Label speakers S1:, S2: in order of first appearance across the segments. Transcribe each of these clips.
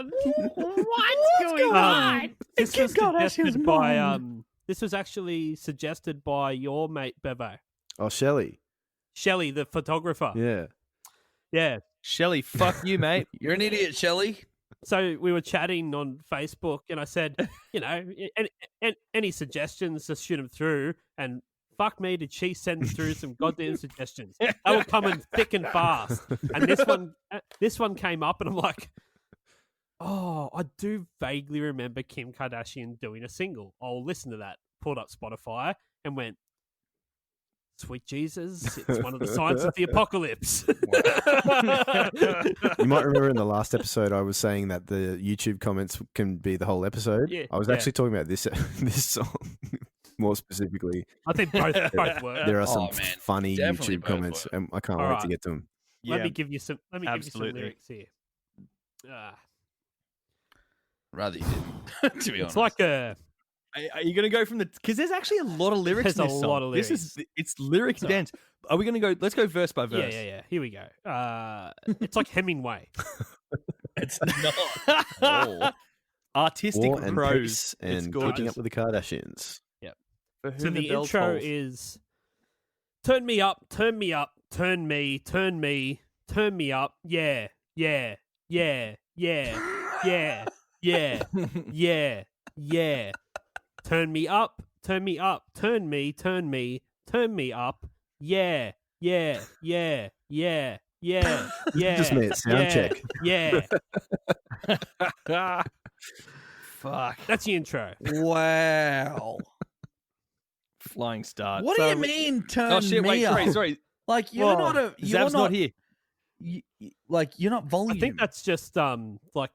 S1: on? What's going on?
S2: This was suggested by this was actually suggested by your mate Bevo.
S3: Oh, Shelley,
S2: the photographer.
S3: yeah.
S2: Yeah.
S1: Shelley, fuck you, mate.
S4: You're an idiot, Shelley.
S2: So we were chatting on Facebook, and I said, any suggestions, just shoot them through. And fuck me, did she send through some goddamn suggestions? They were coming thick and fast. And this one came up, and I'm like, oh, I do vaguely remember Kim Kardashian doing a single. I'll listen to that. Pulled up Spotify and went, sweet Jesus, it's one of the signs of the apocalypse.
S3: You might remember in the last episode I was saying that the YouTube comments can be the whole episode.
S2: Yeah,
S3: I was actually talking about this song more specifically.
S2: I think both work.
S3: There are some funny
S4: Definitely
S3: YouTube
S4: both
S3: comments,
S4: work.
S3: and I can't
S2: All
S3: wait
S2: right.
S3: to get to them.
S2: Let me give you some. Let me give you some
S1: absolutely.
S2: lyrics here.
S4: Rather you didn't, to be honest.
S2: It's like a.
S1: Are you going to go from the... Because there's actually a lot of lyrics
S2: There's
S1: in
S2: a
S1: this song.
S2: lot of lyrics.
S1: It's lyric dense. Are we going to go... Let's go verse by verse.
S2: Yeah. Here we go. It's like Hemingway.
S4: It's not. Oh.
S1: Artistic
S3: War and
S1: prose.
S3: peace
S1: It's
S3: and
S1: gorgeous.
S3: keeping up with the Kardashians.
S1: For whom
S2: So the
S1: bell
S2: intro
S1: tolls.
S2: is, turn me up, turn me up, turn me, turn me, turn me up. Yeah. Turn me up, turn me up, turn me, turn me, turn me up. Yeah.
S3: Just made it sound check.
S2: Yeah.
S1: Fuck.
S2: That's the intro.
S4: Wow.
S1: Flying start.
S4: What do you mean, turn
S1: Oh, shit,
S4: me
S1: wait,
S4: up?
S1: sorry.
S4: Like, you're
S1: Whoa.
S4: not a... You're
S1: Zav's not here.
S4: Like, you're not volume.
S2: I think that's just like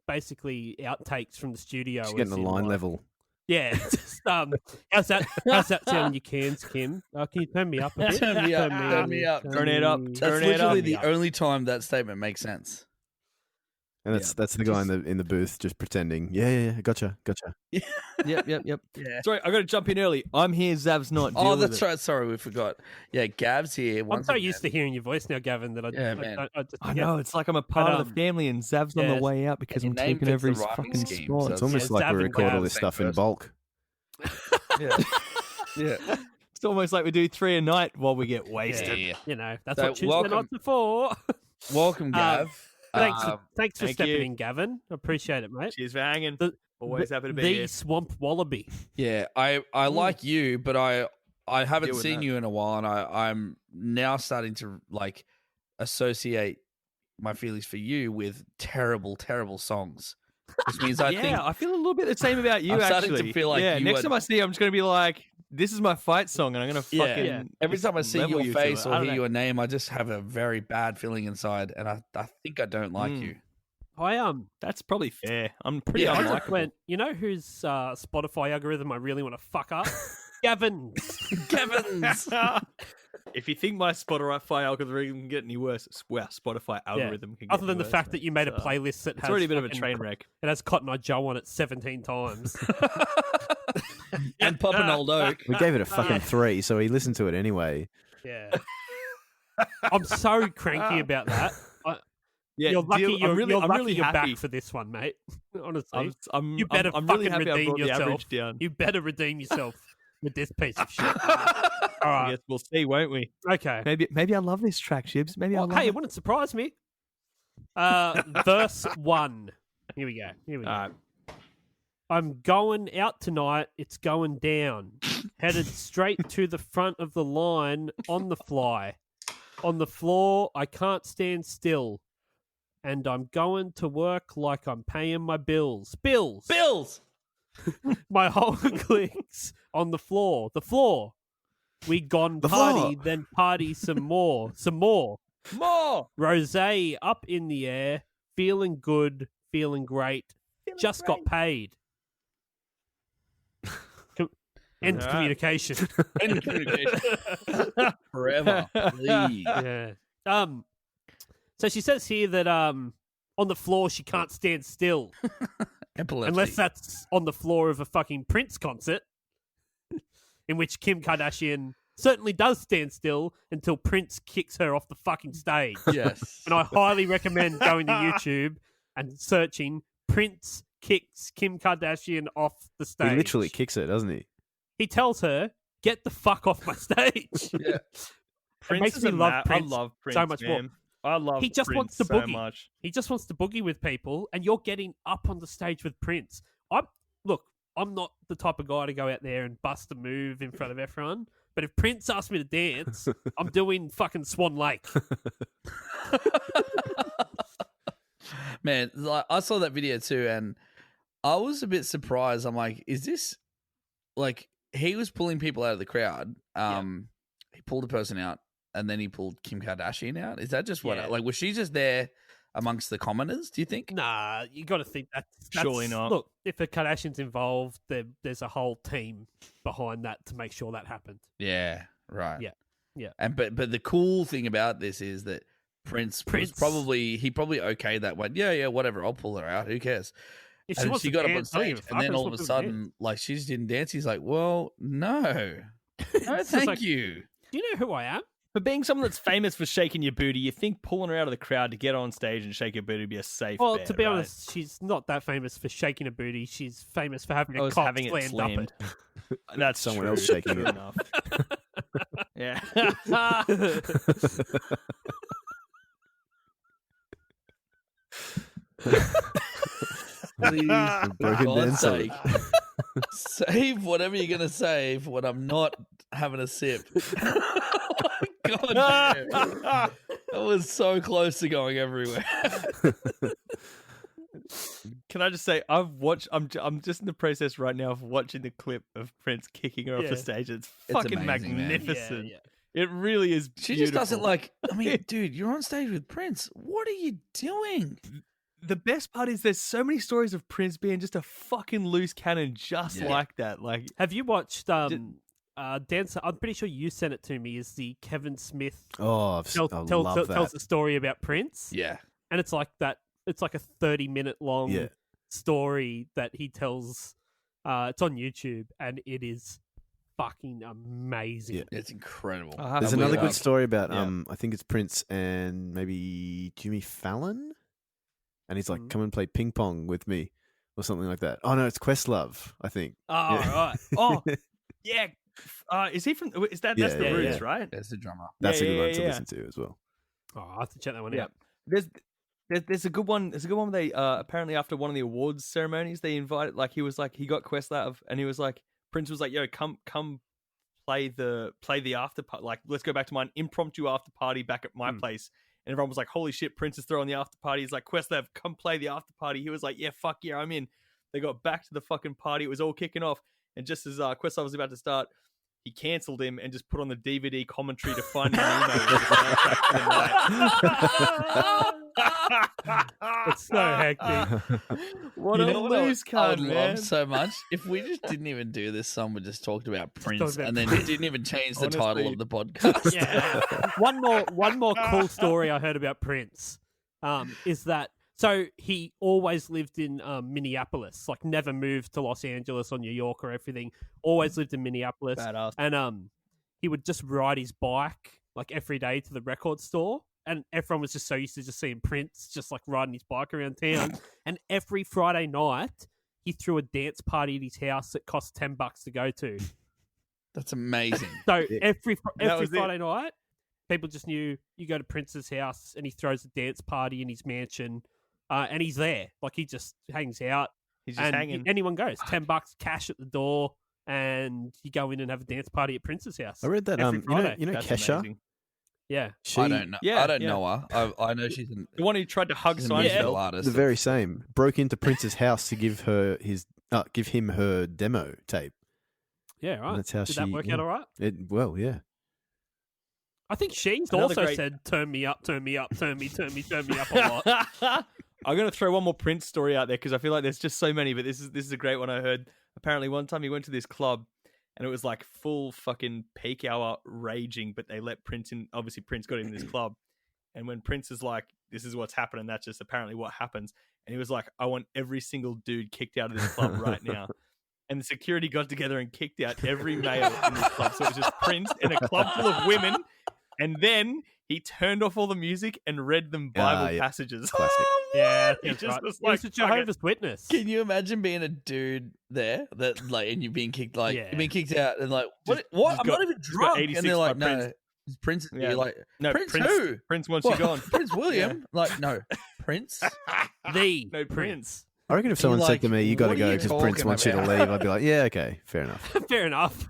S2: basically outtakes from the studio.
S3: Just getting
S2: as
S3: the
S2: in,
S3: line
S2: like-
S3: level.
S2: Yeah, just how's that sound in your cans, Kim? Can you turn me up a bit?
S4: Turn me up, turn me up.
S1: Turn it up,
S4: That's
S1: turn it
S4: literally
S1: up.
S4: the only time that statement makes sense.
S3: And that's the guy in the booth just pretending. Yeah, gotcha.
S1: Yep.
S4: Yeah.
S1: Sorry, I got to jump in early. I'm here, Zav's not.
S4: Oh,
S1: Deal with
S4: that's
S1: it.
S4: right. Sorry, we forgot. Yeah, Gav's here.
S2: I'm
S4: Once
S2: so
S4: again.
S2: used to hearing your voice now, Gavin, that
S4: man.
S2: I just
S1: I
S2: forget.
S1: know, it's like I'm a part of the family and Zav's on
S2: yeah.
S1: the way out because
S4: Your
S1: I'm
S4: name
S1: taking
S4: fits
S1: over
S4: the
S1: his
S4: rhyming
S1: fucking
S4: scheme,
S1: spot.
S4: so
S3: It's almost
S2: it's
S3: like
S2: Zav
S3: we
S2: and
S3: record all
S2: Gav,
S3: this
S4: same
S3: stuff in
S4: person.
S3: bulk.
S4: Yeah. Yeah.
S1: It's almost like we do 3 a night while we get wasted.
S4: Yeah.
S2: You know, that's
S4: So
S2: what Tuesday
S4: welcome-
S2: nights are for.
S4: Welcome, Gav.
S2: Thanks for
S1: Thank
S2: stepping
S1: you.
S2: in, Gavin. I appreciate it, mate.
S1: Cheers for hanging. Always happy to be
S2: the
S1: here.
S2: Swamp Wallaby.
S4: Yeah, I like you, but I haven't
S1: Deal with
S4: seen
S1: that.
S4: you in a while, and I'm now starting to like associate my feelings for you with terrible, terrible songs. Which means I think
S1: I feel a little bit the same about you,
S4: I'm
S1: actually.
S4: starting to feel like you
S1: next
S4: are-
S1: time I see you, I'm just going to be like, this is my fight song, and I'm going to fucking...
S4: Yeah. Every time I see
S1: level
S4: your
S1: you to
S4: face
S1: it. I
S4: or
S1: don't
S4: hear
S1: know.
S4: your name, I just have a very bad feeling inside, and I think I don't like you.
S1: That's probably fair. I'm pretty
S4: Yeah, I
S2: I
S1: unlikable.
S2: just went, you know whose Spotify algorithm I really want to fuck up? Gavin's.
S4: Kevin's.
S1: If you think my Spotify algorithm can get any worse, Spotify algorithm can get
S2: Other than
S1: any
S2: the
S1: worse,
S2: fact
S1: mate.
S2: that you made a
S1: So,
S2: playlist that
S1: It's
S2: has
S1: already a bit of a
S2: fucking-
S1: train wreck.
S2: It has Cotton Eye Joe on it 17 times.
S4: And Papa Old Oak.
S3: We gave it a fucking 3, so he listened to it anyway.
S2: Yeah. I'm so cranky about that.
S1: Yeah,
S2: You're lucky
S1: deal-
S2: you're,
S1: I'm really,
S2: you're
S1: I'm
S2: lucky
S1: really
S2: you're
S1: happy.
S2: back for this one, mate. Honestly.
S1: I'm,
S2: You better
S1: I'm really
S2: fucking
S1: happy I
S2: redeem
S1: brought the
S2: yourself.
S1: average down.
S2: You better redeem yourself with this piece of shit. All
S1: I
S2: right.
S1: guess we'll see, won't we?
S2: Okay.
S1: Maybe I love this track, Shibs. Maybe I
S2: Well,
S1: love
S2: hey,
S1: it.
S2: it wouldn't surprise me. Verse 1. Here we go.
S1: All right.
S2: I'm going out tonight. It's going down. Headed straight to the front of the line on the fly. On the floor, I can't stand still. And I'm going to work like I'm paying my bills. Bills! My whole clique's on the floor. The floor. We gone
S3: The
S2: party,
S3: floor.
S2: then party some more. Some more.
S1: More!
S2: Rosé up in the air. Feeling good. Feeling great. Just got paid. End
S1: Alright.
S2: communication.
S4: End communication. Forever. Please.
S2: Yeah. So she says here that on the floor she can't stand still.
S4: Epilepsy.
S2: Unless that's on the floor of a fucking Prince concert. In which Kim Kardashian certainly does stand still until Prince kicks her off the fucking stage.
S4: Yes.
S2: And I highly recommend going to YouTube and searching Prince kicks Kim Kardashian off the stage.
S3: He literally kicks her, doesn't he?
S2: He tells her, "Get the fuck off my stage."
S4: Yeah.
S2: It makes me love Prince.
S1: I love Prince
S2: so much
S1: man.
S2: more.
S1: I love
S2: He just
S1: Prince
S2: wants to
S1: so
S2: boogie.
S1: much.
S2: He just wants to boogie with people, and you're getting up on the stage with Prince. I'm not the type of guy to go out there and bust a move in front of everyone. But if Prince asks me to dance, I'm doing fucking Swan Lake.
S4: Man, like, I saw that video too, and I was a bit surprised. I'm like, is this like he was pulling people out of the crowd? He pulled a person out, and then he pulled Kim Kardashian out. Is that just what?
S2: Yeah.
S4: Like, was she just there amongst the commoners? Do you think?
S2: Nah, you got to think that's
S1: Surely not.
S2: Look, if the Kardashians involved, there's a whole team behind that to make sure that happened.
S4: Yeah, right.
S2: Yeah.
S4: And but the cool thing about this is that Prince was probably okayed that one. Yeah, whatever. I'll pull her out. Who cares?
S2: If
S4: And
S2: wants
S4: she
S2: to
S4: got up on
S2: dance, I don't
S4: stage,
S2: give a
S4: and then
S2: fuck,
S4: all
S2: that's
S4: of a
S2: what people
S4: sudden, like, she just didn't dance. He's like, "Well, no, no,
S2: It's just
S4: thank
S2: like,
S4: you."
S2: Do you know who I am?
S1: For being someone that's famous for shaking your booty, you think pulling her out of the crowd to get on stage and shake your booty would be a safe
S2: Well,
S1: bet,
S2: to be
S1: right?
S2: honest, she's not that famous for shaking a booty. She's famous for having a
S1: was
S2: cock
S1: having it
S2: slammed up
S1: slammed.
S2: it.
S1: That's
S3: Someone
S1: true.
S3: else shaking
S1: True
S3: it.
S1: enough. Yeah.
S4: Please,
S3: For broken
S4: God's
S3: dancer.
S4: sake, save whatever you're gonna save when I'm not having a sip. God damn. That was so close to going everywhere.
S1: Can I just say I'm just in the process right now of watching the clip of Prince kicking her off
S2: Yeah.
S1: the stage. It's
S4: It's
S1: fucking
S4: amazing, man.
S1: magnificent.
S2: Yeah.
S1: It really is.
S4: She just doesn't
S1: beautiful.
S4: like. I mean, dude, you're on stage with Prince. What are you doing?
S1: The best part is there's so many stories of Prince being just a fucking loose cannon, just
S4: Yeah.
S1: like that. Like
S2: Have you watched Dancer? I'm pretty sure you sent it to me. Is the Kevin Smith
S3: Oh, I love that.
S2: tells the story about Prince?
S4: Yeah,
S2: And it's like that. It's like a 30-minute long
S3: Yeah.
S2: story that he tells. It's on YouTube, and it is fucking amazing.
S3: Yeah.
S4: it's incredible.
S3: There's
S4: And we
S3: another good
S4: like-
S3: story about
S1: Yeah.
S3: I think it's Prince and maybe Jimmy Fallon, and he's like,
S2: Mhm.
S3: "Come and play ping pong with me," or something like that. Oh no, it's Questlove, I think.
S2: Oh,
S3: Yeah.
S2: right.
S1: oh yeah, is he from? Is that that's
S3: Yeah,
S1: the
S2: yeah,
S1: Roots,
S2: yeah.
S1: right?
S4: There's the drummer.
S3: That's
S1: Yeah,
S3: a good one
S1: yeah,
S3: to
S1: yeah.
S3: listen to as well.
S2: Oh, I have to check that one
S1: Yeah.
S2: out.
S1: There's a good one. There's a good one where they apparently after one of the awards ceremonies they invited he got Questlove and he was like Prince was like, yo, come play the after party, like let's go back to mine, impromptu after party back at my place. And everyone was like, holy shit, Prince is throwing the after party. He's like, Questlove, come play the after party. He was like, yeah, fuck yeah, I'm in. They got back to the fucking party. It was all kicking off. And just as Questlove was about to start, he cancelled him and just put on the DVD commentary to find an email. with the soundtrack to the night.
S2: It's so hectic.
S1: What
S4: You
S1: a
S4: know what
S1: loose
S4: I would
S1: card, man.
S4: love so much if we just didn't even do this song. We just talked about Prince,
S2: talked about
S4: and then
S2: Prince.
S4: didn't even change the
S1: Honestly.
S4: title of the podcast.
S2: Yeah. One more cool story I heard about Prince is that so he always lived in Minneapolis, like never moved to Los Angeles or New York or everything. Always lived in Minneapolis,
S1: Badass.
S2: and he would just ride his bike like every day to the record store. And everyone was just so used to just seeing Prince just like riding his bike around town. And every Friday night, he threw a dance party at his house that cost $10 to go to.
S4: That's amazing.
S2: So
S3: Yeah.
S2: every
S1: was it.
S2: Friday night, people just knew you go to Prince's house and he throws a dance party in his mansion, and he's there. Like he just hangs out,
S1: He's just
S2: and
S1: hanging.
S2: anyone goes. $10 cash at the door, and you go in and have a dance party at Prince's house.
S3: I read that.
S2: Every Friday.
S3: You know
S1: That's
S3: Kesha.
S1: amazing.
S2: Yeah,
S3: She,
S4: I don't know.
S1: Yeah,
S4: I don't
S1: yeah.
S4: know her. I know she's an,
S1: The one who tried to hug
S4: she's a musical
S1: Seinfeld.
S4: artist.
S3: the very same, broke into Prince's house to give him her demo tape.
S2: yeah, right.
S3: And that's how
S2: Did that work out all right?
S3: Well, yeah.
S2: I think she's
S1: Another
S2: also
S1: great-
S2: said, "Turn me up, turn me up, turn me up a lot."
S1: I'm gonna throw one more Prince story out there because I feel like there's just so many, but this is a great one I heard. Apparently, one time he went to this club and it was like full fucking peak hour raging, but they let Prince in. Obviously, Prince got him in this club, and when Prince is like, "This is what's happening," that's just apparently what happens. And he was like, "I want every single dude kicked out of this club right now." And the security got together and kicked out every male in this club. So it was just Prince in a club full of women. and then he turned off all the music and read them Bible
S3: yeah.
S1: passages.
S3: Classic.
S2: Yeah,
S1: He
S2: that's
S1: just
S2: right.
S1: was
S2: He was
S1: like,
S2: a Jehovah's Witness.
S4: Can you imagine being a dude there that like, and you being kicked like
S2: Yeah.
S4: you're being kicked out and like what?
S1: Just-
S4: What?
S1: just
S4: I'm
S1: got-
S4: not even
S1: just got
S4: drunk.
S1: 86
S4: And they're like,
S1: by
S4: no,
S1: Prince.
S4: it's Prince.
S1: Yeah.
S4: You're like,
S1: No,
S4: Prince
S1: Prince
S4: who?
S1: Prince wants
S4: What?
S1: you gone.
S4: Prince William? Like, no, Prince.
S2: The
S1: No Prince.
S3: I reckon if someone
S4: You're
S3: said
S4: like,
S3: to me, "You got to
S4: what are
S3: go
S4: you
S3: because Prince
S4: talking
S3: wants you to
S4: about?
S3: leave," I'd be like, "Yeah, okay, fair enough."
S2: Fair enough.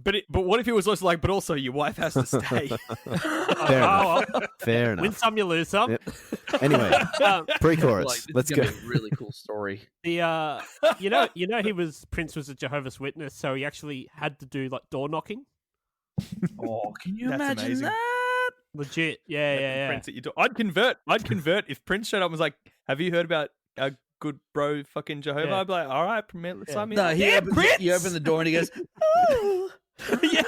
S1: But what if it was also like, but also your wife has to stay?
S3: Fair enough.
S2: well,
S3: Fair
S2: win
S3: enough.
S2: some, you lose some.
S3: Yep. Anyway,
S2: Um,
S3: pre-chorus.
S4: Like, this
S3: Let's
S4: is
S3: go.
S4: gonna be a really cool story.
S2: the Prince was a Jehovah's Witness, so he actually had to do like door knocking.
S4: Oh, can you
S1: That's
S4: imagine
S1: amazing.
S4: that?
S2: Legit, yeah.
S1: Prince at your door. I'd convert if Prince showed up and was like, "Have you heard about a good bro fucking Jehovah?"
S2: Yeah.
S1: I'd be like, "All right, let's sign me
S4: No,
S1: up."
S4: he
S1: Yeah,
S4: opens,
S1: Prince!
S4: you open the door and he goes, "Oh."
S1: Yeah.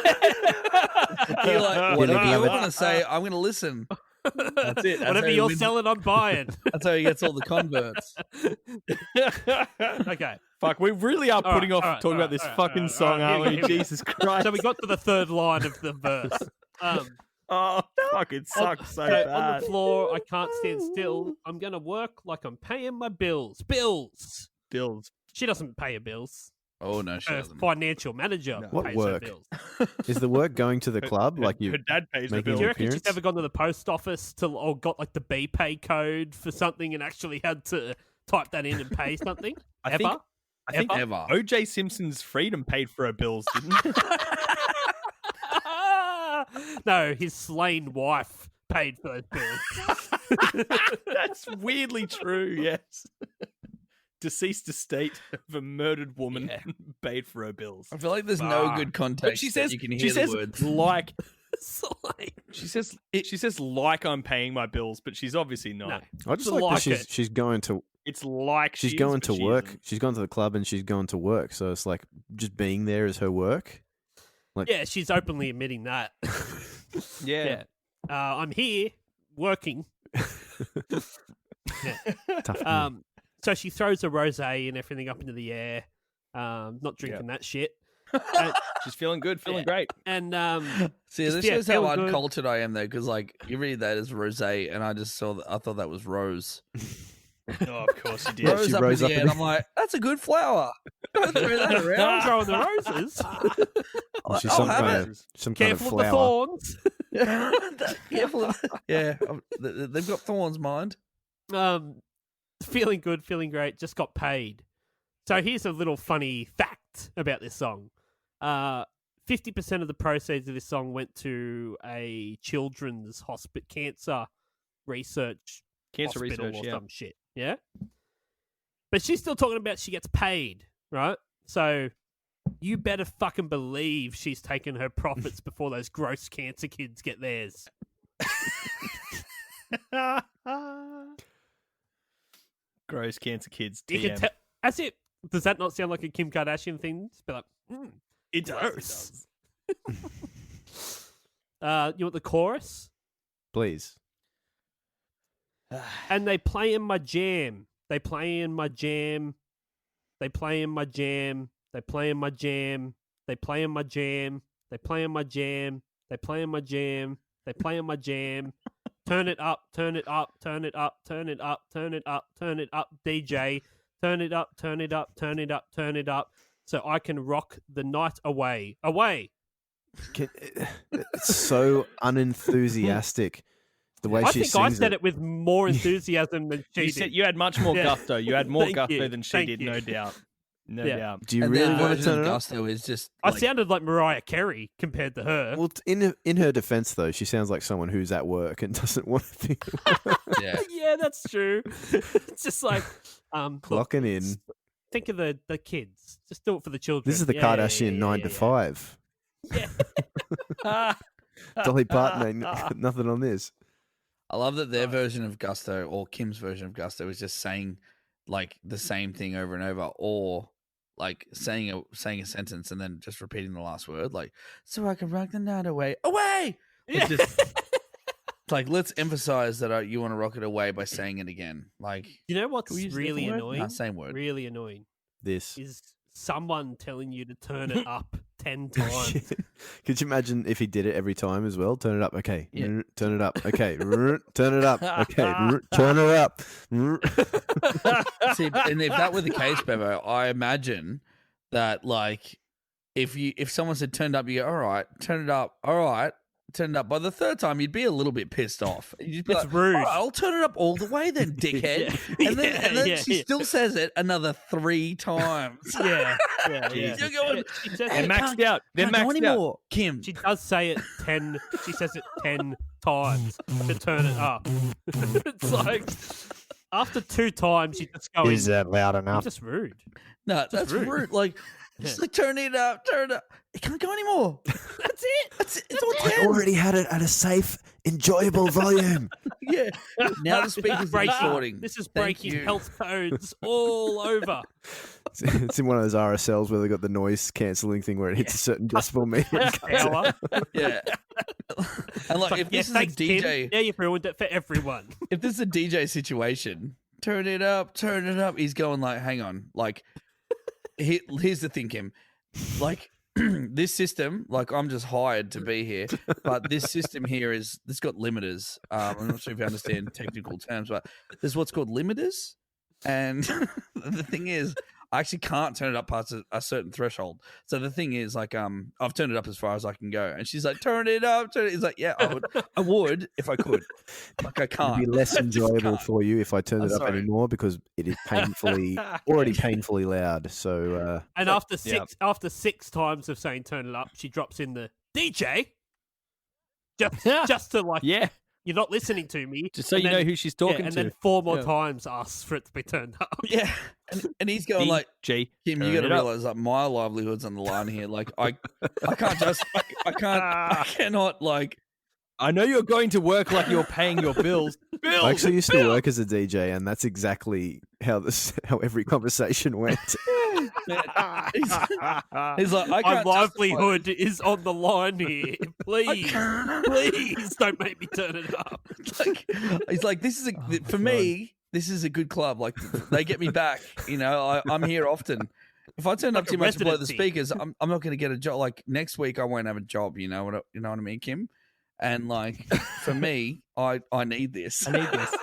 S4: You're like, whatever
S3: Yeah,
S4: you
S3: but-
S4: want to say, I'm going to listen. That's it. That's
S2: Whatever
S4: how he
S2: you're
S4: wins.
S2: selling, I'm buying.
S4: That's how he gets all the converts.
S2: Okay.
S1: Fuck, we really are
S2: All
S1: putting
S2: right,
S1: off
S2: all right,
S1: talking
S2: all
S1: about
S2: right,
S1: this
S2: all right,
S1: fucking
S2: all
S1: song,
S2: right,
S1: aren't
S2: here
S1: we?
S2: we go.
S1: Jesus Christ.
S2: So we got to the third line of the verse.
S1: Oh, fuck, it sucks so
S2: on
S1: bad.
S2: the floor, I can't stand still. I'm going to work like I'm paying my bills. Bills.
S1: Bills.
S2: She doesn't pay her bills.
S4: Oh, no, she
S2: Her
S4: doesn't.
S2: financial manager
S1: No.
S3: What
S2: pays
S3: work?
S2: her bills.
S3: Is the work going to the club? Like you?
S1: Her dad pays the
S3: making
S1: bills.
S2: Do you
S3: your
S2: reckon she's
S3: appearance?
S2: ever gone to the post office or got like the BPay code for something and actually had to type that in and pay something?
S1: I think
S4: Ever.
S1: O.J. Simpson's freedom paid for her bills, didn't it?
S2: No, his slain wife paid for those bills.
S1: That's weirdly true, yes. Deceased estate of a murdered woman paid for her bills.
S4: I feel like there's no
S1: Fuck.
S4: good
S1: But
S4: context.
S1: she
S4: that
S1: says,
S4: you can hear
S1: she
S4: the
S1: says
S4: words.
S1: like,
S2: Slain.
S1: she says like I'm paying my bills, but she's obviously not.
S2: No.
S3: I just
S2: It's
S3: like that
S2: like
S3: she's
S2: it.
S3: she's going to
S1: It's like
S3: she's
S1: she
S3: going
S1: is,
S3: to
S1: but she
S3: work.
S1: isn't.
S3: She's gone to the club and she's going to work. So it's like just being there is her work.
S2: Yeah, she's openly admitting that.
S1: Yeah.
S2: I'm here working.
S3: Tough.
S2: So she throws a rosé and everything up into the air. Not drinking that shit.
S1: She's feeling good, feeling great.
S2: And
S4: See,
S2: just,
S4: this
S2: yeah,
S4: shows how
S2: feeling good.
S4: uncultured I am, though, because like you read that as rosé, and I just saw that. I thought that was rose.
S1: Oh, of course you did.
S3: Yeah,
S4: Rose
S3: she
S4: up
S3: rose
S4: in
S3: up
S4: the air,
S3: in
S4: and I'm like, that's a good flower. Don't throw that
S2: I'm
S4: around.
S2: throwing the roses.
S3: she's
S4: I'll
S3: some
S4: have
S3: kind
S4: it.
S3: of some kind of
S2: Careful of the
S3: flower.
S2: thorns.
S4: Careful of- yeah, they've got thorns, mind.
S2: Feeling good, feeling great. Just got paid. So here's a little funny fact about this song. 50% of the proceeds of this song went to a children's cancer research
S1: Cancer
S2: hospital
S1: research,
S2: or
S1: yeah.
S2: some shit. Yeah. But she's still talking about she gets paid, right? So you better fucking believe she's taken her profits before those gross cancer kids get theirs.
S1: Gross cancer kids.
S2: You
S1: TM.
S2: can tell. As it does that not sound like a Kim Kardashian thing? Just be like,
S1: It does.
S2: gross. You want the chorus?
S3: Please.
S2: And they play in my jam. They play in my jam. They play in my jam. They play in my jam. They play in my jam. They play in my jam. They play in my jam. They play in my jam. Turn it up, turn it up, turn it up, turn it up, turn it up, turn it up, DJ. Turn it up, turn it up, turn it up, turn it up, so I can rock the night away. Away.
S3: It's so unenthusiastic. The way
S2: I
S3: she
S2: think
S3: sings
S2: I said it with more enthusiasm than she
S1: You
S2: did.
S1: said you had much more
S2: Yeah.
S1: gusto. You had more
S2: Thank
S1: gusto
S2: you.
S1: than she
S2: Thank
S1: did,
S2: you.
S1: no doubt. No
S2: Yeah.
S1: doubt.
S3: Do you
S4: And
S3: really
S4: their
S3: want to
S4: version
S3: turn
S4: of
S3: it up?
S4: Gusto is just.
S2: I
S4: like-
S2: sounded like Mariah Carey compared to her.
S3: Well, in her defense, though, she sounds like someone who's at work and doesn't want to be
S4: Yeah.
S2: Yeah, that's true. It's just like look,
S3: clocking in.
S2: think of the kids. Just do it for the children.
S3: This is the
S2: Yeah, yeah,
S3: Kardashian
S2: yeah,
S3: 9
S2: yeah,
S3: to
S2: yeah.
S3: 5.
S2: Yeah.
S3: Dolly Parton ain't nothing on this.
S4: I love that their version of Gusto or Kim's version of Gusto is just saying like the same thing over and over, or like saying a sentence and then just repeating the last word, like so I can rock the night away. Away.
S2: Yeah.
S4: It's like let's emphasize that you want to rock it away by saying it again. Like
S2: You know what's
S4: can we use a
S2: really
S4: different word?
S2: annoying?
S4: Nah, same word.
S2: Really annoying
S3: This.
S2: is someone telling you to turn it up 10 times.
S3: Could you imagine if he did it every time as well? Turn it up, okay.
S4: Yeah.
S3: Turn it up, okay. Turn it up, okay. Turn it up.
S4: See, and if that were the case, Bevo, I imagine that like if someone said turn it up, you go, all right, turn it up, all right, turn it up. By the third time, you'd be a little bit pissed off. You'd be
S2: It's
S4: like,
S2: rude.
S4: all right, I'll turn it up all the way then, dickhead. And then she still says it another 3 times.
S2: Yeah.
S4: You're going,
S2: She says
S1: They're
S2: it-
S1: maxed out. They're
S4: can't go
S1: maxed out.
S4: anymore. Kim,
S2: She does say it 10. She says it 10 times to turn it up. It's like after 2 times, you just go.
S3: Is that loud
S2: You're
S3: enough?
S2: just rude.
S4: no, that's
S2: rude.
S4: rude. Like, just like turn it up, turn it up. It can't go anymore.
S2: That's it.
S4: That's it. It's all
S3: I
S4: 10.
S3: already had it at a safe, enjoyable volume.
S4: Yeah. Now the speaker's recording.
S2: This is
S4: Thank
S2: breaking
S4: you.
S2: health codes all over.
S3: It's in one of those RSLs where they got the noise cancelling thing where it hits a certain decibel meter.
S2: Hour.
S4: Yeah. And like, if this is a
S2: thanks, Tim.
S4: DJ,
S2: Now you've ruined it for everyone.
S4: if this is a DJ situation, turn it up, turn it up. He's going like, hang on, like, here's the thing, Kim. Like, this system, like, I'm just hired to be here, but this system here it's got limiters. I'm not sure if you understand technical terms, but there's what's called limiters, and the thing is, I actually can't turn it up past a certain threshold. So the thing is, like, I've turned it up as far as I can go, and she's like, "Turn it up, turn it." It's like, yeah, I would if I could, like, I
S3: It'd
S4: can't.
S3: be less
S4: I just
S3: enjoyable
S4: can't.
S3: for you if I turned
S4: I'm
S3: it up
S4: sorry.
S3: anymore because it is already painfully loud. So
S2: And after six times of saying turn it up, she drops in the DJ. Just to like,
S1: Yeah,
S2: you're not listening to me.
S1: just so
S2: And
S1: you
S2: then-
S1: know who she's talking
S2: and
S1: to.
S2: then 4 more
S1: Yeah.
S2: times asks for it to be turned up.
S4: Yeah, and he's going like,
S1: G.
S4: Kim, you got to realize that my livelihood's on the line here. Like, I can't just, I cannot like.
S1: I know you're going to work like you're paying your bills. Bills.
S3: I actually used to work as a DJ, and that's exactly how every conversation went.
S4: He's like, I
S2: My
S4: can't
S2: livelihood is on the line here. Please, please don't make me turn it up.
S4: Like, he's like, this is for me. This is a good club. Like, they get me back. You know, I'm here often. If I turn up
S2: Like
S4: too
S2: a
S4: much to blow the
S2: residency.
S4: speakers, I'm not going to get a job. Like, next week, I won't have a job. You know what I mean, Kim? And like, for me, I need this.
S1: I need this.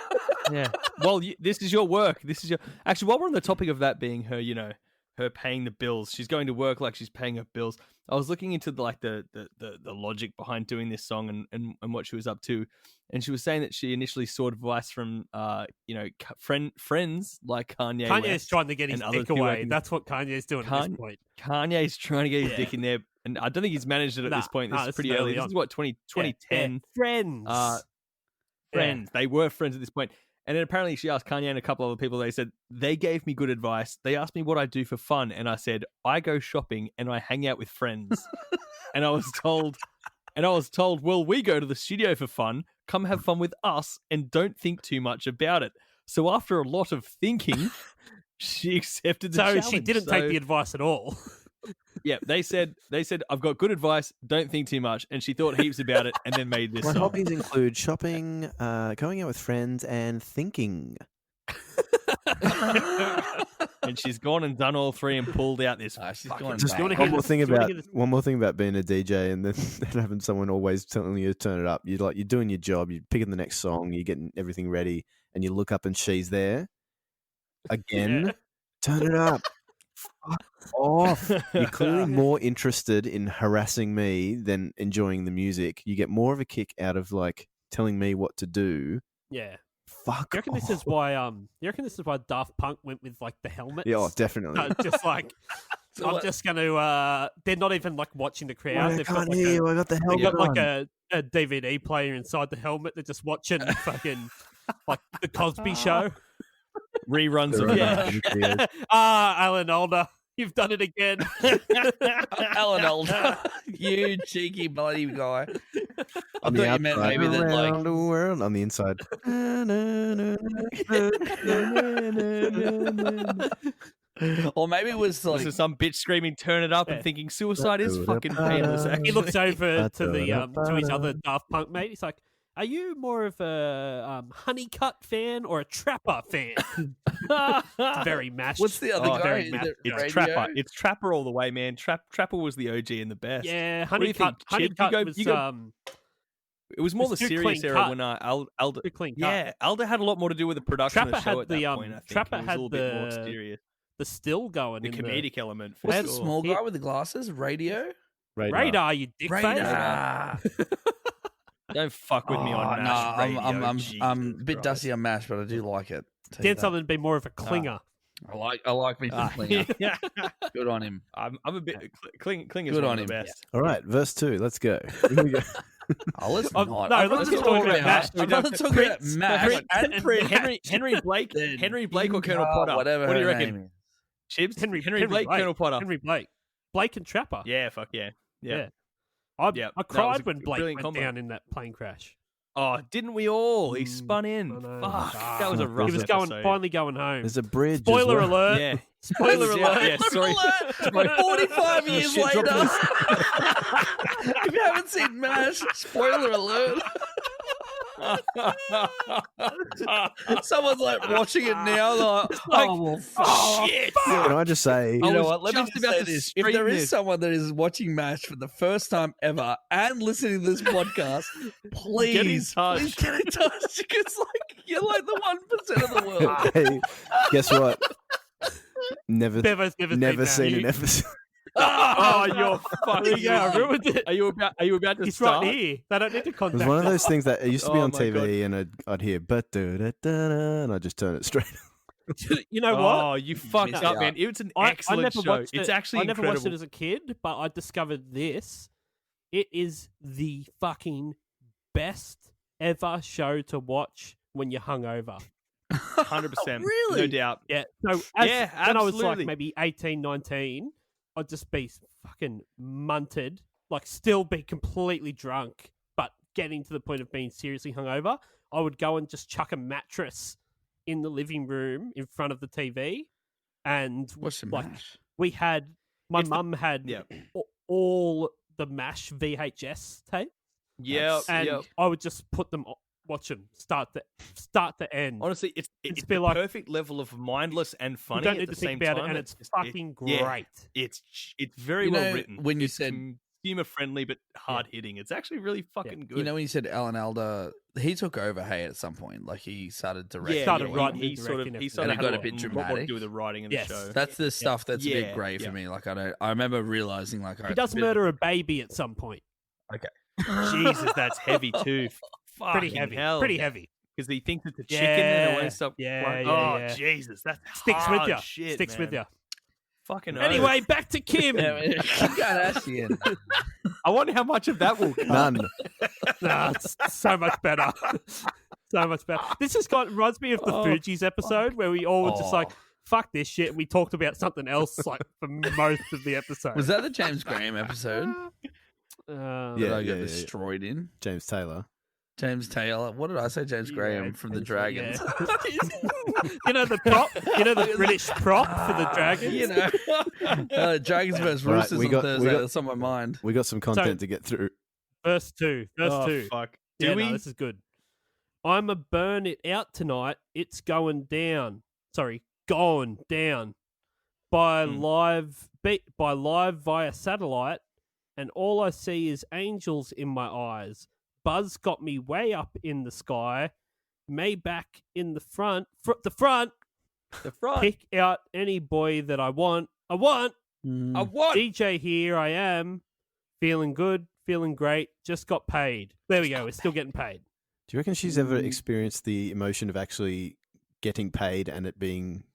S1: Yeah. Well, this is your work. This is your. Actually, while we're on the topic of that being her, you know, her paying the bills, she's going to work like she's paying her bills. I was looking into the logic behind doing this song and what she was up to, and she was saying that she initially sought advice from friends like Kanye.
S2: Kanye's
S1: West
S2: trying to get his
S1: and others
S2: dick
S1: who
S2: away.
S1: work in-
S2: That's what Kanye's doing at this point.
S1: Kanye's trying to get his
S2: Yeah.
S1: dick in there, and I don't think he's managed it at this point. This is pretty early. This is what 2010.
S2: Friends.
S1: Friends. They were friends at this point. And then apparently she asked Kanye and a couple other people. They said they gave me good advice. They asked me what I do for fun, and I said I go shopping and I hang out with friends. and I was told, well, we go to the studio for fun. Come have fun with us, and don't think too much about it. So after a lot of thinking, she accepted the
S2: So
S1: challenge.
S2: she didn't take the advice at all.
S1: Yeah, they said I've got good advice. Don't think too much, and she thought heaps about it, and then made this
S3: My
S1: song.
S3: hobbies include shopping, going out with friends, and thinking.
S1: And she's gone and done all three and pulled out this.
S4: She's
S1: fucking
S4: gone
S3: Just
S4: back.
S2: wanna
S3: one
S2: hear
S3: more
S2: this-
S3: thing
S2: do you wanna
S3: about
S2: hear this-
S3: one more thing about being a DJ and then having someone always telling you to turn it up. You're doing your job. You're picking the next song. You're getting everything ready, and you look up and she's there again.
S2: Yeah.
S3: Turn it up. Fuck off. You're clearly more interested in harassing me than enjoying the music. You get more of a kick out of like telling me what to do.
S2: Yeah.
S3: Fuck.
S2: You reckon this is why? You reckon this is why Daft Punk went with like the helmets?
S3: Yeah, oh, definitely.
S2: Just like
S4: So
S2: I'm
S4: what-
S2: just going to. They're not even like watching the crowd.
S3: I
S2: They've got
S3: can't
S2: like
S3: hear
S2: a,
S3: you. I got the
S2: they
S3: helmet
S2: got like
S3: on.
S2: a DVD player inside the helmet. They're just watching fucking like the Cosby Show.
S1: Reruns of
S3: Yeah.
S1: that.
S2: Alan Alda, you've done it again.
S4: Alan Alda, you cheeky bloody guy. I
S3: On
S4: thought
S3: the
S4: you meant
S3: outside,
S4: maybe that
S3: around
S4: like
S3: the world on the inside.
S4: or maybe it was like
S1: This is some bitch screaming, "Turn it up!"
S2: Yeah.
S1: and thinking suicide is fucking painless.
S2: He
S1: Actually,
S2: looks over to the to his other Daft Punk mate. He's like, Are you more of a Honeycut fan or a Trapper fan? It's very mashed.
S4: What's the other
S1: Oh,
S4: guy?
S2: very
S4: Is
S2: mad.
S4: it
S1: It's
S4: Radio?
S1: Trapper. It's Trapper all the way, man. Trapper was the OG and the best.
S2: Yeah,
S1: What do you think,
S2: Honeycut.
S1: Chib? You go-
S2: Was
S1: It was more the
S2: It's too
S1: serious
S2: clean
S1: era
S2: cut.
S1: when Alder.
S2: too clean cut.
S1: Yeah, Alder had a lot more to do with the production of the
S2: Trapper
S1: show
S2: had
S1: at that
S2: the,
S1: point. I think
S2: Trapper
S1: it was
S2: had
S1: a little bit more
S2: the-
S1: serious.
S2: The still going
S1: The
S2: in
S1: comedic element. For
S4: What's
S1: sure.
S4: the small guy with the glasses? Radio?
S2: the radar. You dick face.
S4: Radar.
S1: Don't fuck with me on Mash Radio.
S4: I'm a
S1: Jesus
S4: bit
S1: Christ.
S4: dusty on Mash, but I do like it. Tell you
S2: Dan
S4: that.
S2: Sutherland be more of a clinger.
S4: I like me some Klinger.
S1: yeah.
S4: Good on him.
S1: I'm a bit Kling is
S4: Good
S1: one
S4: on
S1: of the
S4: him.
S1: best.
S3: All right, verse 2. Let's go. Here we go.
S4: Oh, let's
S2: Oh,
S4: not.
S2: no,
S4: I'm
S2: let's
S4: not
S2: just talk
S4: talking
S2: about Mash.
S4: I'm not talking about
S1: Prince,
S4: Mash
S1: Prince,
S4: and Prince.
S1: Henry Blake,
S4: Then
S1: Henry Blake or Colonel
S4: Inga,
S1: Potter.
S4: whatever
S1: What do you
S4: her
S1: reckon?
S4: name is.
S1: Chibs?
S2: Henry
S1: Blake, Colonel Potter.
S2: Henry Blake. Blake and Trapper.
S1: Yeah, fuck yeah.
S2: Yeah.
S1: Yeah.
S2: I
S1: that was
S2: cried
S1: a
S2: when Blake
S1: brilliant
S2: went
S1: combo.
S2: down in that plane crash.
S1: Oh, didn't we all? He
S2: Mm,
S1: spun in.
S2: I know.
S1: Fuck,
S2: Ah.
S1: that was a rough
S2: He was
S1: episode.
S2: finally going home.
S3: There's a bridge. as
S2: Spoiler
S3: well.
S2: alert.
S1: Yeah.
S2: Spoiler
S1: Yeah,
S2: alert.
S1: yeah, sorry.
S4: Sorry. 45 years
S1: Shit,
S4: later.
S1: drop
S4: If you haven't seen MASH, spoiler alert. Someone's like watching it now, like, oh, well, fuck.
S1: Shit.
S3: Can I just say,
S1: I
S4: You know
S1: was
S4: what? Let me
S1: just
S4: just
S1: about
S4: say
S1: to
S4: this. If
S1: stream
S4: there is
S1: this.
S4: someone that is watching MASH for the first time ever and listening to this podcast, please,
S1: touch.
S4: please get in touch because like you're like the 1% of the world.
S3: hey, guess what? Never
S2: Bevo's never
S3: seen
S2: that.
S3: an episode.
S1: Oh, you're
S2: There
S1: fucking.
S2: you go. I ruined it.
S1: Are you about to
S2: He's
S1: start?
S2: right here. They don't need to
S3: It
S2: contact
S3: was one of
S2: us.
S3: those things that it used to be
S1: Oh
S3: on
S1: my
S3: TV, and I'd hear but and I'd just turn it straight.
S2: You know what?
S1: Oh, you fucked
S4: Missed
S1: up,
S4: out.
S1: man. It's an
S2: I
S1: excellent
S2: never
S1: show.
S2: watched
S1: It's
S2: it.
S1: actually
S2: I never
S1: incredible.
S2: watched it as a kid, but I discovered this. It is the fucking best ever show to watch when you're hungover.
S1: 100%.
S4: Really?
S1: No doubt.
S2: Yeah. So as,
S1: Yeah,
S2: when I was like
S1: absolutely.
S2: maybe 18, 19, I'd just be fucking munted, like still be completely drunk, but getting to the point of being seriously hungover. I would go and just chuck a mattress in the living room in front of the TV, and
S4: What's the
S2: like
S4: MASH?
S2: we had my
S1: It's the-
S2: mum had
S1: Yeah.
S2: all the MASH VHS tape,
S1: Yeah.
S2: and
S1: Yeah.
S2: I would just put them watch them start to end.
S1: Honestly, it's
S2: It's
S1: the
S2: like-
S1: perfect level of mindless and funny.
S2: you don't
S1: at
S2: need
S1: the
S2: to think
S1: same
S2: about
S1: time.
S2: it, and it's
S1: just-
S2: fucking
S1: yeah.
S2: great.
S1: It's very
S4: You
S1: well
S4: know,
S1: written.
S4: when you
S1: It's
S4: said-
S1: consumer friendly but hard hitting, it's actually really fucking good.
S4: You know when you said Alan Alda, he took over Hay at some point. Like he started directing.
S2: started
S4: it.
S2: writing
S1: He
S2: and
S1: sort of
S2: directing
S1: he
S2: everything.
S1: sort of
S4: And it
S1: had
S4: got a bit
S1: lot more to
S4: dramatic.
S1: do with the writing of
S2: Yes.
S1: the show.
S4: That's the stuff that's a
S1: Yeah,
S4: bit grey for
S1: yeah.
S4: me. Like I remember realizing like
S2: He does murder a baby at some point.
S1: Jesus, that's heavy too.
S2: Pretty
S1: Fucking
S2: heavy.
S1: hell.
S2: Pretty heavy.
S1: Because he thinks it's a chicken and it won't
S2: Yeah,
S1: stop.
S2: yeah,
S1: flying.
S2: yeah,
S1: Oh
S2: yeah.
S1: Jesus, that's
S2: Sticks with
S1: hard
S2: you.
S1: Shit,
S2: Sticks with
S1: man.
S2: you.
S1: Fucking
S2: Anyway, back to Kim.
S4: Kim Kardashian.
S1: I wonder how much of that will come.
S3: None.
S2: Nah, it's so much better. So much better. This just reminds me of the
S1: Oh,
S2: Fugees episode where we all were just like, fuck this shit. And we talked about something else like for most of the episode.
S4: Was that the James Graham episode
S2: Um,
S3: Yeah.
S4: that I got destroyed in?
S3: James Taylor.
S4: James Taylor. What did I say? James
S2: Yeah,
S4: Graham from the
S2: James-
S4: Dragons.
S2: You know the prop? You know the British prop for the Dragons?
S4: You know, Dragons versus
S3: Right,
S4: Roosters
S3: we
S4: on
S3: got-
S4: Thursday.
S3: we got-
S4: That's on my mind.
S3: We got some content to get through.
S2: Verse 2. Verse
S1: Oh,
S2: 2.
S1: fuck.
S2: Yeah,
S1: Do we?
S2: no, this is good. I'm a burn it out tonight. It's going down. Sorry, going down by live via satellite, and all I see is angels in my eyes. Buzz got me way up in the sky. Maybach in the front. The front.
S1: The front.
S2: Pick out any boy that I want. I want.
S4: Mm.
S1: I want.
S2: DJ here I am. Feeling good. Feeling great. Just got paid. There we go. We're still getting paid.
S3: Do you reckon she's ever experienced the emotion of actually getting paid and it being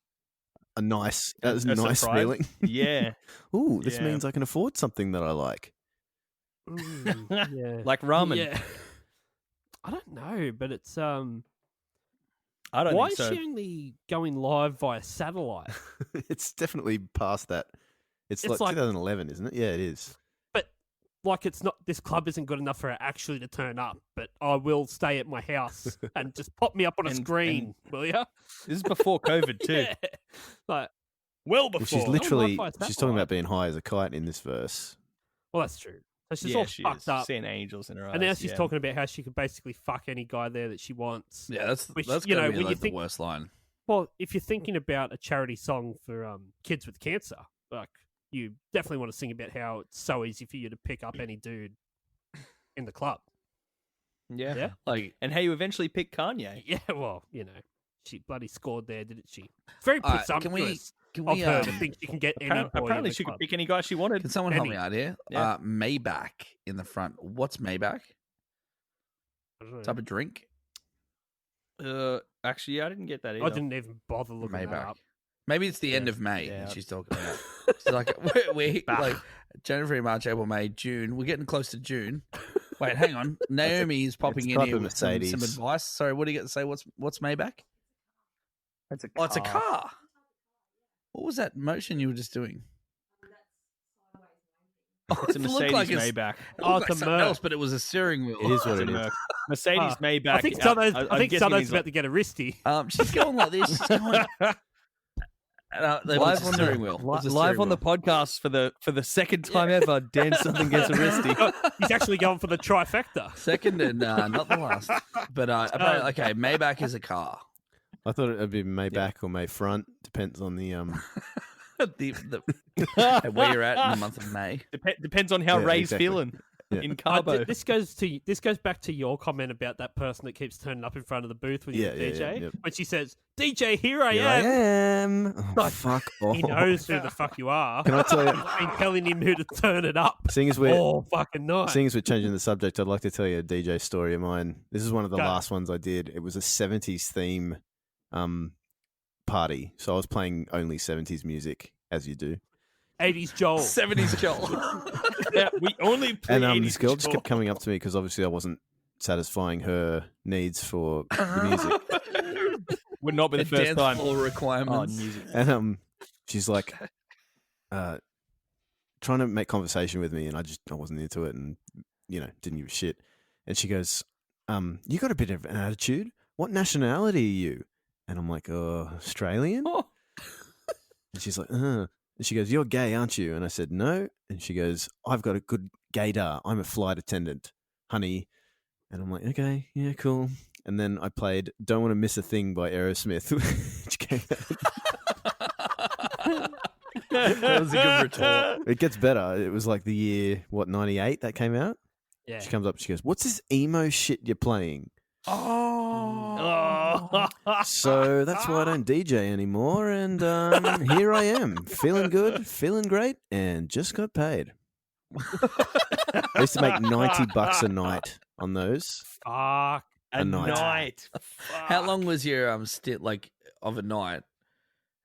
S3: a nice
S1: A
S3: nice
S1: surprise?
S3: feeling?
S1: Yeah.
S3: Ooh, this
S1: Yeah.
S3: means I can afford something that I like.
S2: Yeah.
S1: Like ramen.
S2: Yeah. I don't know, but it's
S1: I don't
S2: why
S1: think
S2: is
S1: so.
S2: she only going live via satellite?
S3: It's definitely past that. It's
S2: It's
S3: like
S2: like-
S3: 2011, isn't it? Yeah, it is.
S2: But like it's not this club isn't good enough for her actually to turn up, but I will stay at my house and just pop me up on a
S1: And-
S2: screen, will ya?
S1: This is before COVID too.
S2: Yeah. Like well
S3: Well,
S2: before.
S3: she's
S2: Going
S3: literally
S2: live via
S3: she's talking
S2: satellite.
S3: about being high as a kite in this verse.
S2: Well, that's true. So she's all
S1: she
S2: fucked
S1: is.
S2: up.
S1: Seeing angels in her eyes.
S2: And now she's talking about how she can basically fuck any guy there that she wants.
S4: Yeah, that's
S2: Which,
S4: that's
S2: you
S4: gonna
S2: know,
S4: be
S2: when you
S4: like
S2: think-
S4: the worst line.
S2: Well, if you're thinking about a charity song for kids with cancer, like you definitely want to sing about how it's so easy for you to pick up any dude in the club.
S1: Yeah.
S2: Yeah.
S4: Like,
S1: And how you eventually pick Kanye.
S2: Yeah, well, you know, she bloody scored there, didn't she? Very
S4: all right,
S2: presumptuous
S4: can
S2: of
S4: we
S2: her to think she can get any boy in
S1: Apparently
S2: the
S1: she
S2: club.
S1: could pick any guy she wanted.
S4: can someone help me
S2: Benny.
S4: out here?
S1: Yeah.
S4: Maybach in the front. What's Maybach?
S2: I don't know.
S4: Type of drink?
S1: Actually, I didn't get that either.
S2: I didn't even bother looking that
S4: Maybach.
S2: up.
S4: Maybe it's the end
S1: Yeah,
S4: of May
S1: yeah.
S4: that she's talking about. She's like, we like January, March, April, May, June. We're getting close to June. Wait, hang on. Naomi is popping
S3: It's
S4: in
S3: type
S4: here
S3: of
S4: with some
S3: Mercedes.
S4: advice. Sorry, what do you get to say? What's Maybach?
S1: It's a
S4: Oh, it's a car. What was that motion you were just doing?
S1: It's a
S4: It looked
S1: Mercedes
S4: like it's-
S1: Maybach.
S4: It
S2: Oh,
S4: looked
S2: it's
S4: like
S2: a
S4: something
S2: Merc.
S4: else, but it was a steering wheel.
S3: It is what
S1: It's a
S3: it is.
S1: Merc. Mercedes Maybach.
S2: I think Sundo's
S1: I'm guessing means
S2: about to get a wristy.
S4: She's going like this. She's going.
S1: live on
S4: steering
S1: the,
S4: wheel. It's a
S1: live
S4: steering
S1: on the
S4: wheel.
S1: podcast for the second time ever. Dan something gets a wristy.
S2: He's actually going for the trifecta.
S4: Second and not the last. But apparently, okay, Maybach is a car.
S3: I thought it'd be Maybach or May front. Depends on the
S4: Where you're at in the month of May.
S1: Depends on how
S3: Yeah,
S1: Ray's
S3: exactly.
S1: feeling
S3: Yeah.
S1: in Carbo.
S2: This goes back to your comment about that person that keeps turning up in front of the booth when you're
S3: Yeah,
S2: DJ.
S3: yeah.
S2: When she says, "DJ, here I
S3: Here I
S2: am,"
S3: am. Oh,
S2: Like,
S3: fuck off.
S2: he knows who the fuck you are.
S3: Can I tell you?
S2: I've been telling him who to turn it up
S3: Seeing as we're
S2: all fucking night.
S3: Seeing as we're changing the subject, I'd like to tell you a DJ story of mine. This is one of the
S2: Go.
S3: last ones I did. It was a 70s theme party. So I was playing only 70s music, as you do.
S2: 80s Joel.
S4: 70s Joel.
S1: Yeah, we only play
S3: And
S1: 80s
S3: this girl just
S1: Joel.
S3: kept coming up to me because obviously I wasn't satisfying her needs for the music.
S1: Would not be the
S4: The
S1: first
S4: dance
S1: time.
S4: floor
S1: Oh,
S4: requirements.
S1: music.
S3: And she's like trying to make conversation with me, and I wasn't into it, and didn't give a shit. And she goes, "You got a bit of an attitude. What nationality are you?" And I'm like, Australian."
S1: Oh.
S3: And she's like, And she goes, "You're gay, aren't you?" And I said, "No." And she goes, "I've got a good gaydar. I'm a flight attendant, honey." And I'm like, "Okay, yeah, cool." And then I played "Don't Want to Miss a Thing" by Aerosmith, which came out.
S4: That was a good retort.
S3: It gets better. It was like the year, 98 that came out?
S2: Yeah.
S3: She comes up, she goes, "What's this emo shit you're playing?"
S1: Oh.
S3: So that's why I don't DJ anymore. And here I am, feeling good, feeling great, and just got paid. I used to make $90 a night on those.
S2: Fuck.
S1: A
S3: night.
S1: night.
S4: How long was your stint of a night?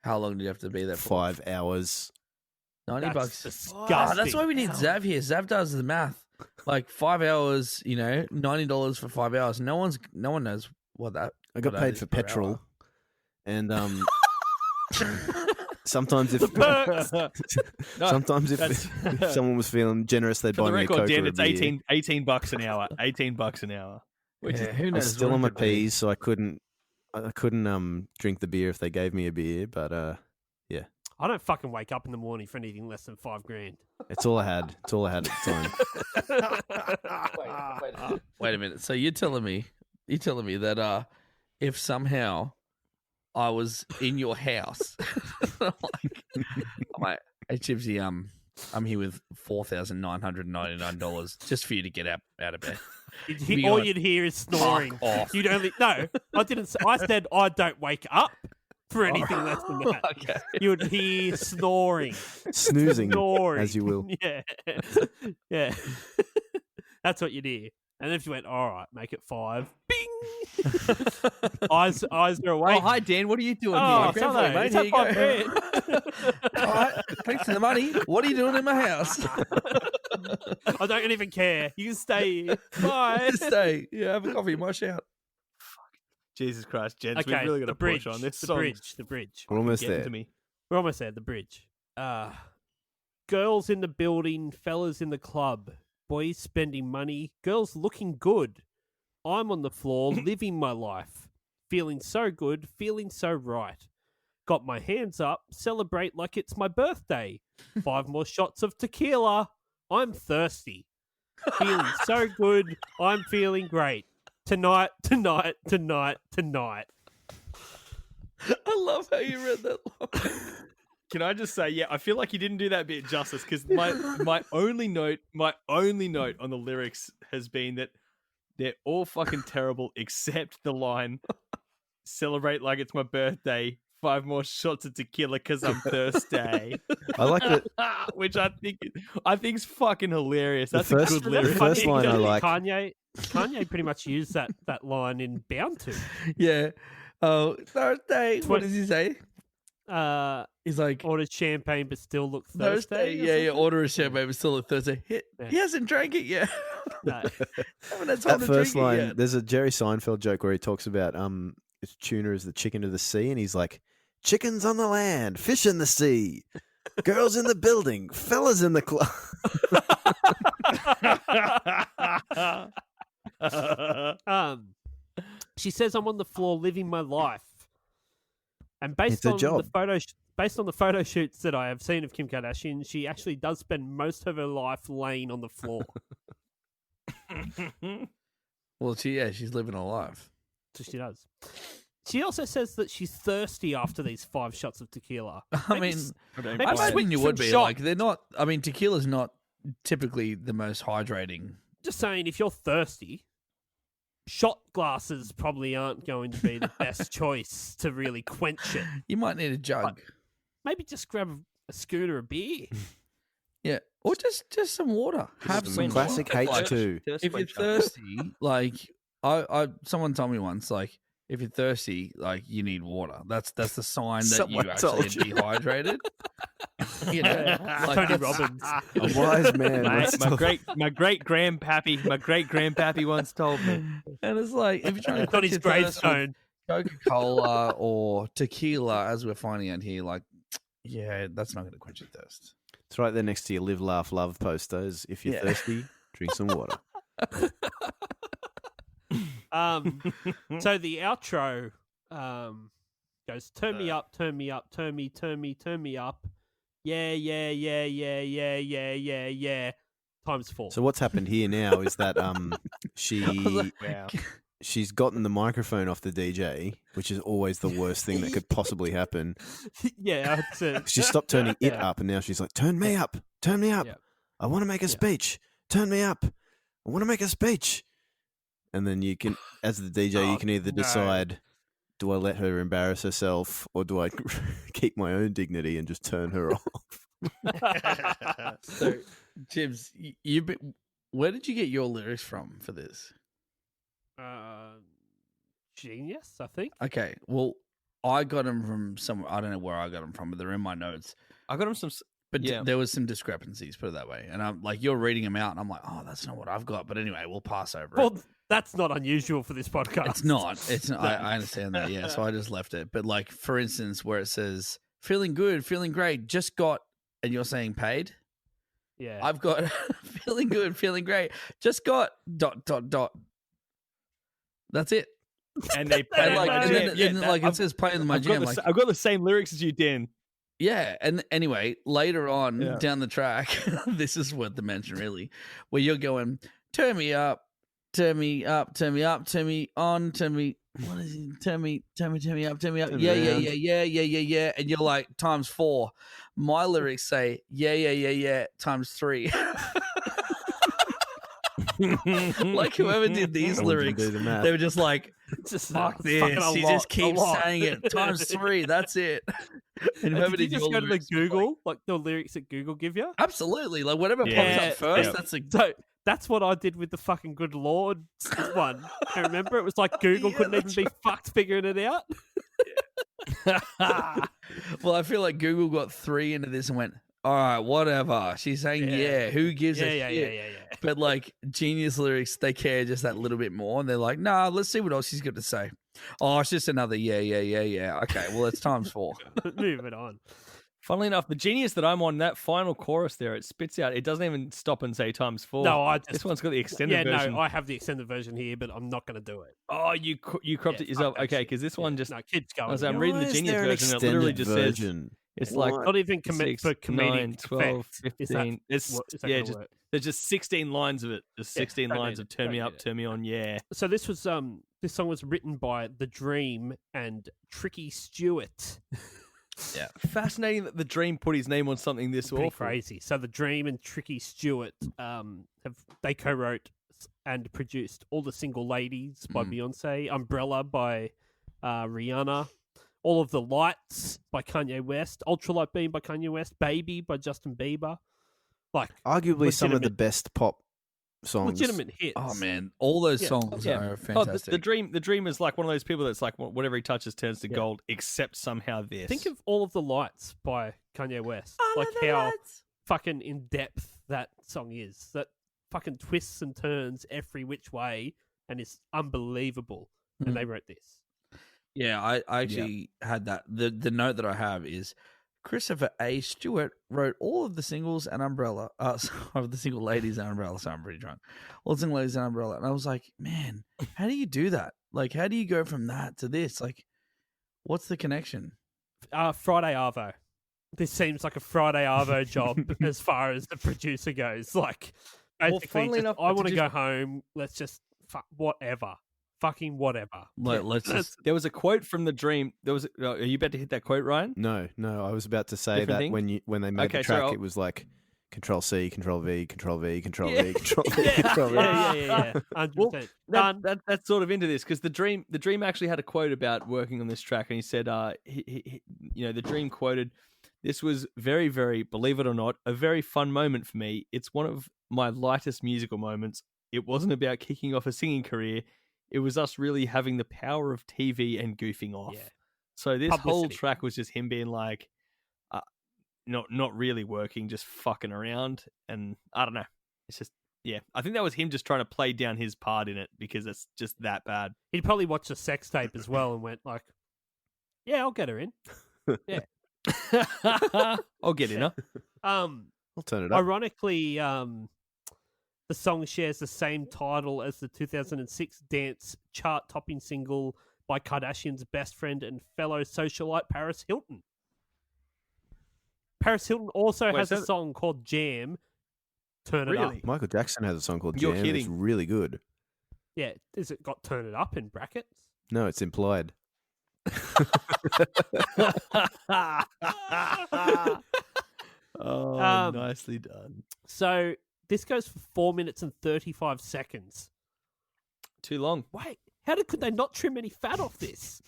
S4: How long did you have to be there for?
S3: 5 hours.
S4: $90.
S2: That's
S4: Oh,
S2: disgusting.
S4: that's why we need Zav here. Zav does the math. Like 5 hours, $90 for 5 hours. No one knows what that.
S3: I got
S4: what that
S3: paid
S4: is
S3: for
S4: per
S3: petrol.
S4: hour.
S3: And sometimes if
S1: No,
S3: sometimes if
S1: that's-
S3: someone was feeling generous, they'd
S1: For
S3: buy
S1: the
S3: me a
S1: record,
S3: Coke
S1: Dan,
S3: or a
S1: it's
S3: beer.
S1: $18 an hour. $18 an hour.
S4: Which
S3: Yeah,
S4: who
S3: I
S4: knows?
S3: was still
S4: what
S3: on
S4: it
S3: my
S4: could be.
S3: P's, so I couldn't drink the beer if they gave me a beer. But
S2: I don't fucking wake up in the morning for anything less than $5,000.
S3: it's all I had. It's all I had at the time.
S4: Wait a minute. So you're telling me that if somehow I was in your house, I'm like, "Hey Chipsy, I'm here with $4,999 just for you to get out of bed." Be
S2: All
S4: like,
S2: you'd hear is snoring.
S4: "Fuck off."
S2: You'd only no. I didn't. Say, I said I don't wake up for anything less than that.
S4: Okay.
S2: You would hear snoring,
S3: Snoozing,
S2: snoring,
S3: as you will.
S2: Yeah, yeah. That's what you'd hear. And if you went, all right, make it 5. Bing. eyes are awake.
S1: Oh, hi, Dan. What are you doing
S2: Oh,
S1: here?
S2: hello,
S4: mate.
S2: it's
S4: Here
S2: a
S4: you go.
S2: $5,000.
S4: All right. Thanks for the money. What are you doing in my house?
S2: I don't even care. You can stay here. Bye.
S4: Just stay. Yeah, have a coffee. My shout.
S1: Jesus Christ, gents.
S2: Okay,
S1: We've really got
S2: the
S1: to
S2: bridge.
S1: push on this.
S2: The
S1: song's
S2: bridge.
S3: We're almost
S1: getting
S3: there.
S1: to me.
S2: We're almost there. The bridge. Girls in the building, fellas in the club, boys spending money, girls looking good. I'm on the floor living my life, feeling so good, feeling so right. Got my hands up, celebrate like it's my birthday. 5 more shots of tequila. I'm thirsty. Feeling so good. I'm feeling great. Tonight, tonight, tonight, tonight.
S4: I love how you read that line.
S1: Can I just say, yeah, I feel like you didn't do that bit justice because my only note on the lyrics has been that they're all fucking terrible except the line, "Celebrate like it's my birthday. 5 more shots of tequila because I'm thirsty."
S3: I like that.
S1: Which I think is fucking hilarious.
S3: The
S1: That's
S3: first-
S1: a good
S3: the
S1: lyric.
S3: first line I like.
S2: Kanye pretty much used that line in Bound to.
S4: Yeah. Oh, Thursday. What does he say? He's like,
S2: Ordered champagne but still look
S4: Thursday.
S2: thirsty.
S4: Yeah. Order a champagne, but still a Thursday. He hasn't drank it yet.
S2: No.
S4: Haven't had time
S3: That
S4: to
S3: first
S4: drink it
S3: line,
S4: yet.
S3: there's a Jerry Seinfeld joke where he talks about his tuna is the chicken of the sea, and he's like, chickens on the land, fish in the sea, girls in the building, fellas in the club.
S2: She says I'm on the floor living my life, and
S3: It's
S2: based
S3: her
S2: on
S3: job.
S2: the photo shoots that I have seen of Kim Kardashian, she actually does spend most of her life laying on the floor.
S4: Well, she's living a life.
S2: So she does. She also says that she's thirsty after these 5 shots of tequila.
S4: I mean,
S2: maybe
S4: I
S2: switch
S4: imagine you
S2: some
S4: would be.
S2: shot.
S4: Like, they're not. I mean, tequila's not typically the most hydrating.
S2: Just saying, if you're thirsty, shot glasses probably aren't going to be the best choice to really quench it.
S4: You might need a jug.
S2: Maybe just grab a schooner of beer.
S4: Yeah, or just some water. Have
S3: Some
S4: some
S3: classic
S4: water. Like,
S3: H2.
S4: if you're thirsty, like someone told me once, like if you're thirsty, like you need water. That's the sign that
S3: Someone
S4: you actually are
S3: told you.
S4: dehydrated. You know, like
S2: Tony
S4: that's-
S2: Robbins.
S3: A wise man. once
S1: my
S3: told-
S1: great grandpappy once told me.
S4: And it's like if you're trying to
S2: On
S4: quench
S2: his
S4: your thirst with
S2: gravestone.
S4: Coca-Cola or tequila, as we're finding out here, like yeah, that's not going to quench your thirst.
S3: It's right there next to your live, laugh, love posters. If you're
S4: Yeah.
S3: thirsty, drink some water.
S2: So the outro goes, turn me up, turn me up, turn me up. Yeah, yeah, yeah, yeah, yeah, yeah, yeah, yeah. Times 4.
S3: So what's happened here now is that
S1: Wow.
S3: she's gotten the microphone off the DJ, which is always the worst thing that could possibly happen.
S2: yeah, it's
S3: She stopped turning it
S2: Yeah.
S3: up, and now she's like, turn me up, turn me up.
S2: Yeah.
S3: I want to make a speech. Turn me up. I want to make a speech. And then you can, as the DJ, you can either
S2: no.
S3: decide, do I let her embarrass herself, or do I keep my own dignity and just turn her off?
S4: So, Jibs, where did you get your lyrics from for this?
S2: Genius, I think.
S4: Okay, well, I got them from somewhere. I don't know where I got them from, but they're in my notes.
S1: I got him some.
S4: But
S1: Yeah.
S4: there was some discrepancies, put it that way. And I'm like, you're reading them out, and I'm like, oh, that's not what I've got. But anyway, we'll pass over it.
S2: Well, that's not unusual for this podcast.
S4: It's not. It's not. I understand that. Yeah. So I just left it. But like, for instance, where it says feeling good, feeling great, just got, and you're saying paid.
S2: Yeah.
S4: I've got feeling good, feeling great, just got ... That's it.
S1: And they
S4: And
S1: play
S4: like,
S1: my
S4: and
S1: jam.
S4: then,
S1: Yeah,
S4: and
S1: that-
S4: like it says playing in my
S1: I've got
S4: jam.
S1: the
S4: Like,
S1: I've got the same lyrics as you, Dan.
S4: yeah. And anyway, later on
S1: Yeah.
S4: down the track, this is worth the mention, really, where you're going, turn me up, turn me up, turn me up, turn me on, turn me. What is it? Turn me up, turn me up.
S3: Turn me
S4: Yeah, yeah,
S3: around.
S4: yeah. And you're like, times 4. My lyrics say, yeah, times 3. Like whoever did these
S3: No one can
S4: lyrics,
S3: do the math.
S4: they were just like,
S2: Just,
S4: fuck
S2: it's
S4: this.
S2: fucking a
S4: She
S2: lot,
S4: just
S2: a
S4: keeps
S2: lot.
S4: saying it. Times 3. That's it. And
S2: And
S4: whoever
S2: did you
S4: did
S2: just
S4: your
S2: go to the
S4: lyrics was like,
S2: Google, like the lyrics that Google give you?
S4: absolutely. Like whatever
S1: Yeah.
S4: pops up first,
S1: Yeah.
S4: that's a
S2: So that's what I did with the fucking Good Lord one. I remember it was like Google
S4: Yeah,
S2: couldn't even
S4: that's
S2: be fucked figuring it out.
S4: Well, I feel like Google got 3 into this and went, all right, whatever. She's saying yeah. Who gives a shit?
S2: Yeah.
S4: But like Genius lyrics, they care just that little bit more, and they're like, nah, let's see what else she's got to say. Oh, it's just another yeah. Okay, well, it's times 4.
S2: Moving on.
S1: Funnily enough, the genius that I'm on, that final chorus there, it spits out. It doesn't even stop and say times 4.
S2: No, I just
S1: This one's got the extended version.
S2: no, I have the extended version here, but I'm not going to do it.
S1: Oh, you cropped
S2: Yeah,
S1: it yourself.
S2: fuck that
S1: Okay,
S2: shit.
S1: because this one just.
S2: No, kids
S1: I
S2: going.
S1: was, I'm
S2: yeah.
S1: reading the
S3: Why is
S1: genius
S3: there an
S1: version. It literally
S3: extended
S1: just says
S3: version?
S1: it's
S3: Why?
S1: like
S2: Not even commit
S1: 6,
S2: for comedic
S1: 9, 12,
S2: effect.
S1: 15.
S2: Is that
S1: Yeah,
S2: gonna
S1: just
S2: work?
S1: There's just 16 lines of it. Just 16
S2: don't
S1: lines
S2: need
S1: of
S2: it,
S1: turn
S2: don't
S1: me
S2: need
S1: up,
S2: it.
S1: turn me on, yeah.
S2: So this song was written by The Dream and Tricky Stewart.
S4: Yeah.
S1: Fascinating that the Dream put his name on something this
S2: Pretty
S1: awful.
S2: crazy. So The Dream and Tricky Stewart they co-wrote and produced All the Single Ladies by Beyonce, Umbrella by Rihanna, All of the Lights by Kanye West, Ultralight Beam by Kanye West, Baby by Justin Bieber. Like
S3: Arguably some of the
S2: legitimate-
S3: best pop songs.
S2: legitimate hits.
S4: Oh man, all those
S2: Yeah.
S4: songs
S1: Yeah.
S4: are
S1: Oh,
S4: fantastic.
S1: the Dream is like one of those people that's like whatever he touches turns to
S2: Yeah.
S1: gold, except somehow this.
S2: Think of All of the Lights by Kanye West. like how fucking in depth that song is. That fucking twists and turns every which way and is unbelievable. And they wrote this.
S4: Yeah, I actually had that. The note that I have is Christopher A. Stewart wrote all of the singles and Umbrella. Of the single ladies and Umbrella. So I'm pretty drunk. All the single ladies and Umbrella. And I was like, man, how do you do that? Like, how do you go from that to this? Like, what's the connection?
S2: Friday Arvo. This seems like a Friday Arvo job as far as the producer goes. Like, basically,
S1: funnily enough,
S2: I
S1: to
S2: want to
S1: just-
S2: go home. Let's just whatever. Fucking whatever.
S4: Let's just.
S1: There was a quote from the Dream. Are you about to hit that quote, Ryan?
S3: No, I was about to say
S1: Different
S3: that
S1: thing?
S3: when they made
S1: Okay,
S3: the
S1: so
S3: track,
S1: I'll-
S3: it was like Control C, Control V, Control V, Control
S1: Yeah.
S3: V, Control V,
S2: Yeah,
S3: Control V.
S2: yeah. 100%.
S1: Well,
S2: Done.
S1: that's sort of into this because the Dream actually had a quote about working on this track, and he said, the Dream quoted, "This was very, very, believe it or not, a very fun moment for me. It's one of my lightest musical moments. It wasn't about kicking off a singing career. It was us really having the power of TV and goofing off."
S2: Yeah.
S1: So this whole
S2: Publicity.
S1: track was just him being like, not really working, just fucking around, and I don't know. It's just. Yeah, I think that was him just trying to play down his part in it because it's just that bad.
S2: He'd probably watched a sex tape as well and went like, yeah, I'll get her in.
S1: I'll get in her.
S3: I'll turn it up.
S2: Ironically, the song shares the same title as the 2006 dance chart-topping single by Kardashian's best friend and fellow socialite Paris Hilton. Paris Hilton also
S1: Wait,
S2: has
S1: so-
S2: a song called Jam. Turn It
S1: Really?
S2: Up.
S3: Michael Jackson has a song called
S1: You're
S3: Jam. It's
S1: kidding.
S3: really good.
S2: Yeah, is it got Turn It Up in brackets?
S3: No, it's implied.
S1: Oh, nicely done.
S2: So this goes for 4 minutes and 35 seconds.
S1: Too long.
S2: Wait, could they not trim any fat off this?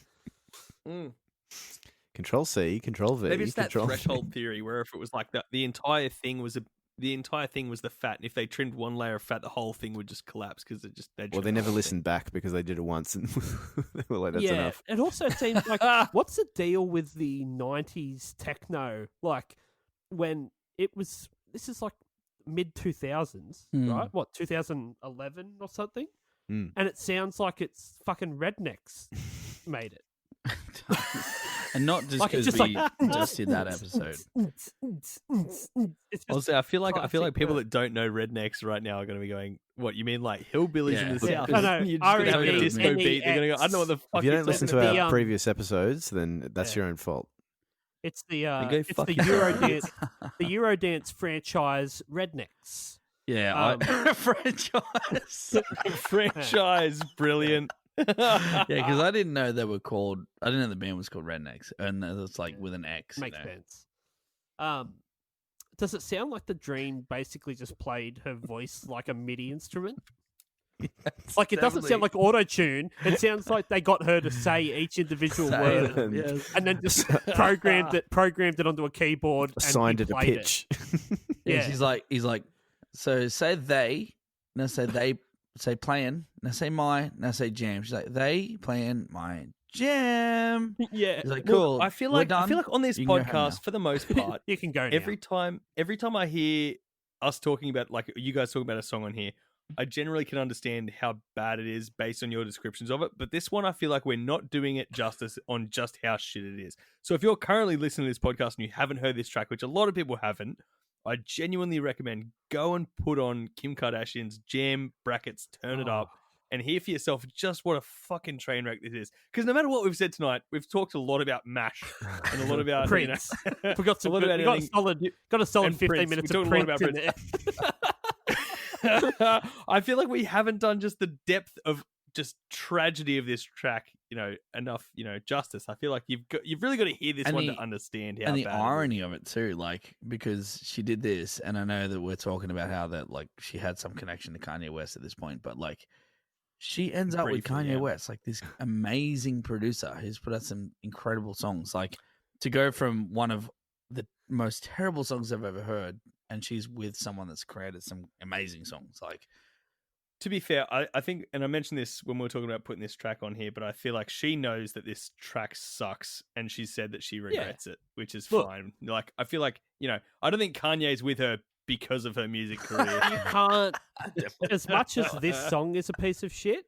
S3: Control C, Control V,
S1: Maybe it's that
S3: Control
S1: threshold theory where if it was like that, the entire thing was the fat, and if they trimmed one layer of fat, the whole thing would just collapse because
S3: Well, they never listened back because they did it once and they were like, "That's enough."
S2: It also seems like what's the deal with the 90s techno? Like when it was, this is like mid 2000s, right? What, 2011 or something?
S3: Mm.
S2: And it sounds like it's fucking Rednecks made it.
S4: And not just
S2: Like, it's
S4: because
S2: just
S4: we
S2: like-
S4: just did that episode.
S2: It's just
S1: Honestly, I feel like
S2: classic
S1: people
S2: work.
S1: that don't know rednecks right now are going to be going, "What, you mean like hillbillies in the
S4: Yeah.
S1: south?"
S2: I know.
S1: You're just going to have a
S4: R.E.D.
S1: disco beat. They're going to go, "I don't know what the fuck."
S3: If you
S1: you're
S3: don't listen to
S1: talking
S3: our
S1: about."
S3: previous episodes, then that's
S2: Yeah.
S3: your own fault.
S2: It's the
S1: go
S2: it's
S1: fuck
S2: the
S1: yourself.
S2: Eurodance franchise Rednecks.
S4: Yeah, franchise.
S1: franchise, brilliant.
S4: Yeah, because I didn't know they were called. I didn't know the band was called Rednecks, and it's like with an X.
S2: Makes sense. Does it sound like the Dream basically just played her voice like a MIDI instrument? Like it doesn't sound like auto tune. It sounds like they got her to say each individual word
S3: them.
S4: Yes.
S2: and then just programmed it onto a keyboard
S3: Assigned
S2: and
S3: it a
S2: played
S3: pitch.
S4: Yeah,
S2: Yeah.
S4: he's like, so say they, now say they, say playing, now say my, now say jam. She's like, they playing my jam.
S2: Yeah,
S4: He's like,
S1: Look,
S4: cool.
S1: I feel
S4: we're
S1: like
S4: done.
S1: on this
S4: You can go home now."
S1: podcast, for the most part,
S2: you can go now.
S1: every time I hear us talking about, like you guys talking about a song on here, I generally can understand how bad it is based on your descriptions of it. But this one, I feel like we're not doing it justice on just how shit it is. So if you're currently listening to this podcast and you haven't heard this track, which a lot of people haven't, I genuinely recommend go and put on Kim Kardashian's Jam brackets, turn it up, and hear for yourself just what a fucking train wreck this is. Because no matter what we've said tonight, we've talked a lot about MASH and a lot about
S2: Prince.
S1: You know,
S2: We got some
S1: a lot
S2: good,
S1: about
S2: we got
S1: anything-
S2: a solid
S1: and
S2: 15
S1: Prince.
S2: minutes
S1: We
S2: of
S1: talked a lot
S2: Prince
S1: about
S2: in there.
S1: I feel like we haven't done just the depth of just tragedy of this track, enough, justice. I feel like you've really got to hear this one to understand how
S4: and the
S1: bad
S4: irony of it too, like, because she did this, and I know that we're talking about how that, like, she had some connection to Kanye West at this point, but like, she ends up with
S1: Briefly,
S4: Kanye
S1: yeah.
S4: West, like this amazing producer who's put out some incredible songs. Like, to go from one of the most terrible songs I've ever heard, and she's with someone that's created some amazing songs. Like,
S1: To be fair, I think, and I mentioned this when we were talking about putting this track on here, but I feel like she knows that this track sucks, and she said that she regrets it, which is fine. Like, I feel like, I don't think Kanye's with her because of her music career.
S2: You can't. As much as this song is a piece of shit,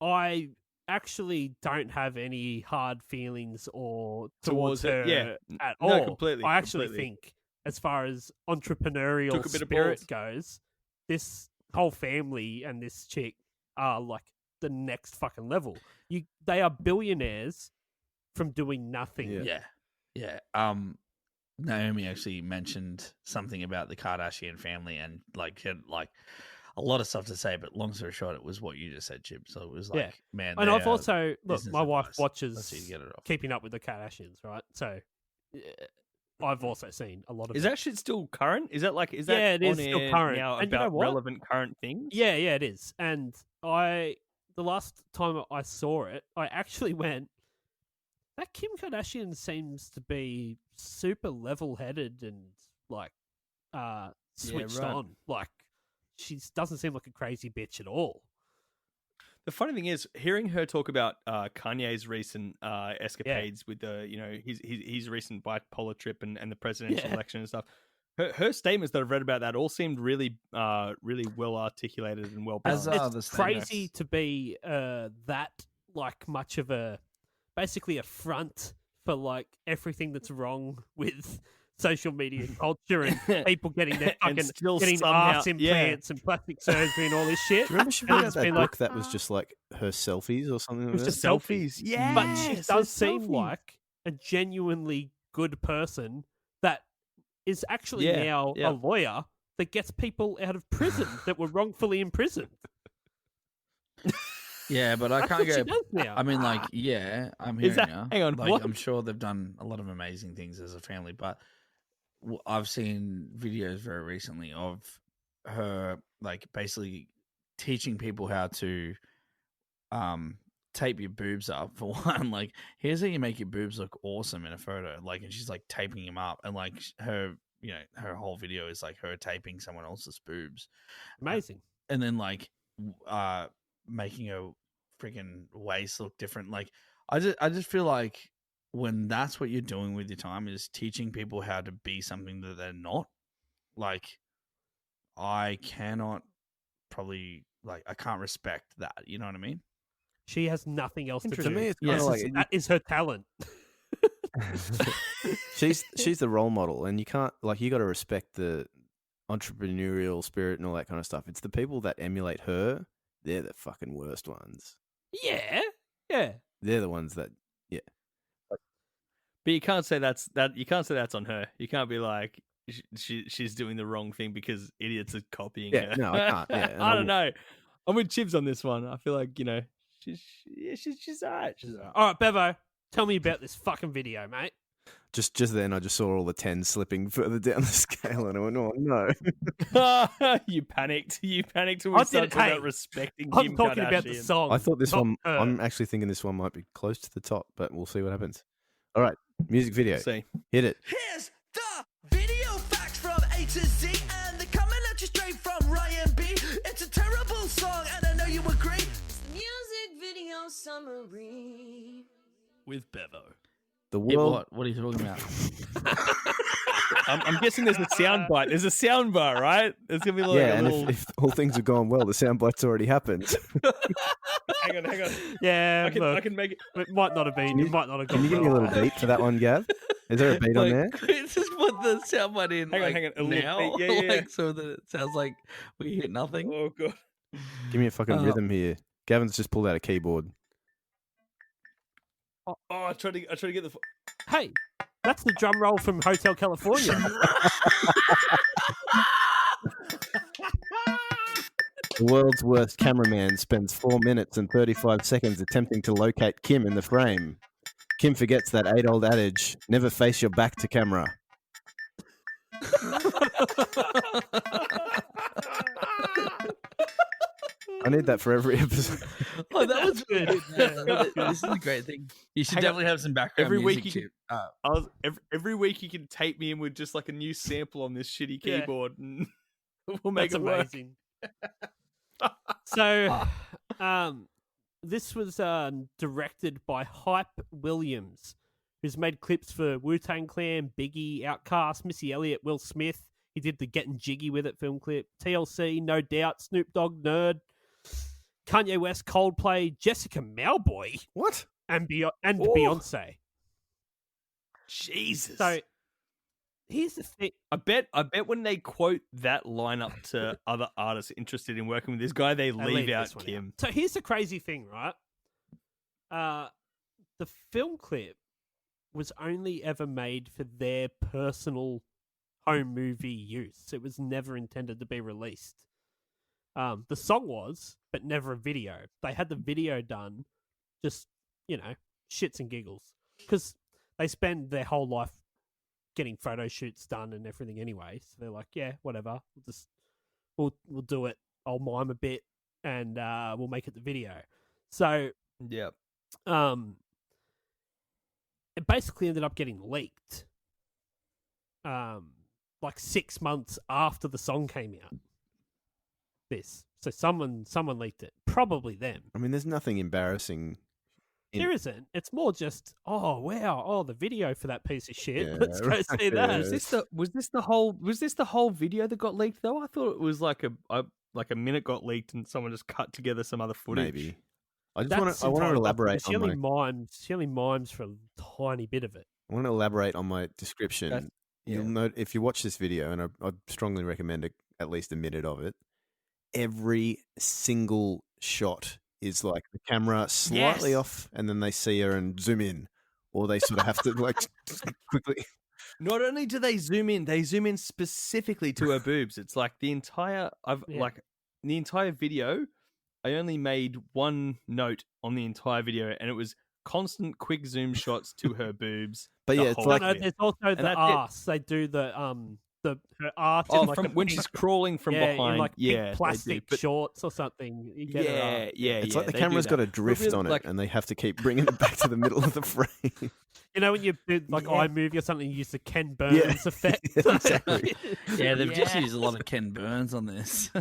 S2: I actually don't have any hard feelings or towards her at all.
S1: Completely.
S2: I actually think, as far as entrepreneurial
S1: Took a bit of
S2: spirit
S1: balls.
S2: goes, this whole family and this chick are like the next fucking level. They are billionaires from doing nothing.
S4: Yeah. Naomi actually mentioned something about the Kardashian family, and like had like a lot of stuff to say, but long story short, it was what you just said, Chip. So it was like, man.
S2: And I've also
S4: business
S2: my wife
S4: advice. Let's
S2: watches
S4: see, get it off.
S2: Keeping Up with the Kardashians, right? So I've also seen a lot of.
S1: Is that shit still current? Is that
S2: Yeah, it is
S1: on
S2: still
S1: air
S2: current.
S1: now
S2: And you know
S1: about
S2: what?
S1: relevant current things?
S2: Yeah, it is. And the last time I saw it, I actually went, that Kim Kardashian seems to be super level-headed and like switched
S1: right.
S2: on. Like, she doesn't seem like a crazy bitch at all.
S1: The funny thing is, hearing her talk about Kanye's recent escapades with his recent bipolar trip and the presidential election and stuff. Her statements that I've read about that all seemed really, really well articulated and well balanced.
S2: It's crazy to be that like much of basically a front for like everything that's wrong with social media and culture and people getting their
S1: And
S2: fucking
S1: still
S2: getting
S1: somehow-
S2: arse implants and plastic surgery and all this shit.
S3: Do you remember she
S2: And
S3: put out
S2: it's
S3: that
S2: been
S3: book
S2: like,
S3: that was just like her selfies or something?
S2: It was
S3: like
S2: just
S3: that?
S2: selfies.
S1: Yeah,
S2: But she does seem like a genuinely good person that is actually now a lawyer that gets people out of prison that were wrongfully imprisoned.
S4: Yeah, but I
S2: That's
S4: can't
S2: what she
S4: go.
S2: does now.
S4: I mean, like, yeah, I'm hearing
S1: that-
S4: you.
S1: hang on,
S4: like,
S1: what?
S4: I'm sure they've done a lot of amazing things as a family, but I've seen videos very recently of her, like, basically teaching people how to tape your boobs up. For one, like, here's how you make your boobs look awesome in a photo. Like, and she's like taping them up, and like her, her whole video is like her taping someone else's boobs.
S2: Amazing.
S4: And then like making her freaking waist look different. Like, I just feel like when that's what you're doing with your time is teaching people how to be something that they're not, like, I cannot probably, like, I can't respect that. You know what I mean?
S2: She has nothing else to do.
S3: To me, it's kind of like
S2: that is her talent.
S3: she's the role model, and you can't, like, you got to respect the entrepreneurial spirit and all that kind of stuff. It's the people that emulate her. They're the fucking worst ones.
S2: Yeah.
S3: They're the ones that,
S1: But you can't say that's on her. You can't be like she's doing the wrong thing because idiots are copying her.
S3: no, I can't. Yeah, and
S1: I don't know. I'm with Chibs on this one. I feel like she's alright. She's alright.
S2: All right, Bevo, tell me about this fucking video, mate.
S3: Just then, I just saw all the 10s slipping further down the scale, and I went, "Oh no!"
S1: You panicked. You panicked when we started talking about respecting
S2: I'm
S1: Kim
S2: talking
S1: Kardashian.
S2: about the song.
S3: I thought this
S2: not
S3: one.
S2: her.
S3: I'm actually thinking this one might be close to the top, but we'll see what happens. All right, music video.
S1: See.
S3: Hit it.
S5: Here's the video facts from A to Z, and they're coming at you straight from Ryan B. It's a terrible song, and I know you agree.
S6: Music video summary.
S1: With Bevo.
S3: The
S4: Yeah,
S3: world.
S4: what are you talking about?
S1: I'm guessing there's a sound bite. There's a sound bar, right? There's gonna be like
S3: Yeah,
S1: a
S3: and
S1: little...
S3: if all things have gone well, the soundbite's already happened.
S1: hang on.
S2: Yeah,
S1: I
S2: look,
S1: can make it.
S2: it might not have been. It might not have gone
S3: Can you give me a
S2: well.
S3: little beat for that one, Gav? Is there a beat on there?
S4: Just put the soundbite in.
S1: Hang on,
S4: like,
S1: hang on, a little
S4: now,
S1: beat. Yeah.
S4: like, so that it sounds like we hit nothing.
S1: Oh god.
S3: Give me a fucking rhythm here. Gavin's just pulled out a keyboard.
S1: Oh, I tried to get the.
S2: Hey, that's the drum roll from Hotel California.
S3: The world's worst cameraman spends 4 minutes and 35 seconds attempting to locate Kim in the frame. Kim forgets that age-old adage, never face your back to camera. I need that for every episode.
S4: Oh, that was good. This is a great thing. You should definitely have some background
S1: Every
S4: music
S1: week you
S4: too.
S1: every week you can tape me in with just like a new sample on this shitty
S2: Yeah.
S1: keyboard, and we'll make
S2: That's
S1: it work.
S2: amazing. So, this was directed by Hype Williams, who's made clips for Wu-Tang Clan, Biggie, Outkast, Missy Elliott, Will Smith. He did the Getting Jiggy With It film clip, TLC, No Doubt, Snoop Dogg, Nerd, Kanye West, Coldplay, Jessica Mauboy,
S3: What?
S2: and Beyonce.
S1: Jesus.
S2: So, here's the thing.
S1: I bet when they quote that lineup to other artists interested in working with this guy, they leave out
S2: this one
S1: Kim.
S2: So here's the crazy thing, right? The film clip was only ever made for their personal home movie use. It was never intended to be released. The song was, but never a video. They had the video done just, shits and giggles. Because they spend their whole life getting photo shoots done and everything anyway. So they're like, yeah, whatever. We'll do it. I'll mime a bit and we'll make it the video. So
S1: Yep.
S2: it basically ended up getting leaked. Like 6 months after the song came out. So someone leaked it. Probably them.
S3: I mean, there's nothing embarrassing.
S2: There isn't. It's more just, oh wow, the video for that piece of shit.
S3: Yeah,
S2: Let's go see that.
S3: yeah.
S1: Was this the whole video that got leaked though? I thought it was like a minute got leaked and someone just cut together some other footage.
S3: Maybe. I want to elaborate
S2: She
S3: on
S2: only
S3: my.
S2: mimes for a tiny bit of it.
S3: I want to elaborate on my description.
S1: That's-
S3: You'll note if you watch this video, and I strongly recommend at least a minute of it. Every single shot is like the camera slightly off, and then they see her and zoom in, or they sort of have to like quickly.
S1: Not only do they zoom in, they zoom in specifically to her boobs. It's like the entire video. I only made one note on the entire video, and it was constant quick zoom shots to her boobs.
S3: But
S1: the
S3: yeah, it's
S1: whole
S3: like-
S2: No,
S1: clip.
S2: there's also
S1: And
S2: the
S1: that's it.
S2: arse. They do her arse
S1: Oh,
S2: in like
S1: from
S2: a
S1: when
S2: pink-
S1: she's crawling from behind.
S2: in like
S1: yeah,
S2: pink
S1: they
S2: plastic
S1: do. But
S2: shorts or something. You get her arse.
S3: It's like the
S1: they do
S3: camera's
S1: that.
S3: got a drift
S1: really,
S3: on it,
S1: like-
S3: and they have to keep bringing it back to the middle of the frame.
S2: You know when you do like
S1: Yeah.
S2: iMovie or something, you use the Ken Burns effect.
S3: Exactly.
S4: Yeah, they've just used a lot of Ken Burns on this.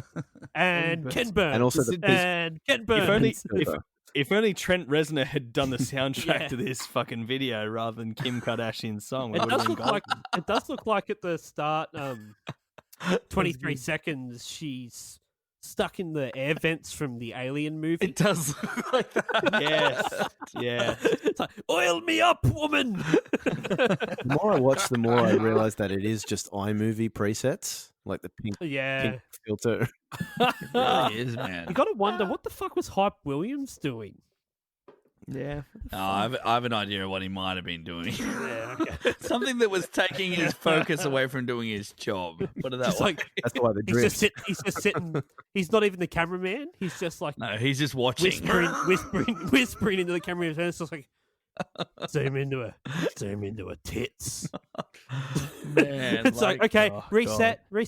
S2: and Ken Burns.
S3: And also the-
S2: and Ken Burns.
S1: If only Trent Reznor had done the soundtrack
S2: Yeah.
S1: to this fucking video rather than Kim Kardashian's song.
S2: It
S1: would've
S2: does
S1: been
S2: look like
S1: golden.
S2: it does look like at the start, 23 seconds, she's stuck in the air vents from the Alien movie.
S4: It does look like that.
S1: Yes, yeah.
S2: It's like, oil me up, woman.
S3: The more I watch, the more I realize that it is just iMovie presets, like the pink
S2: Yeah,
S3: filter.
S4: It really is, man.
S2: you got to wonder what the fuck was Hype Williams doing.
S1: Yeah.
S4: Oh, I have an idea of what he might have been doing.
S2: Yeah, okay.
S4: Something that was taking his focus away from doing his job. Put it that
S2: Just
S4: way.
S2: like
S3: That's why the
S2: he's
S3: drift.
S2: just sitting. He's not even the cameraman. He's just like
S4: No, he's just watching.
S2: whispering into the camera. And it's just like zoom into her tits.
S4: Man,
S2: It's like, okay,
S1: oh,
S2: reset. We're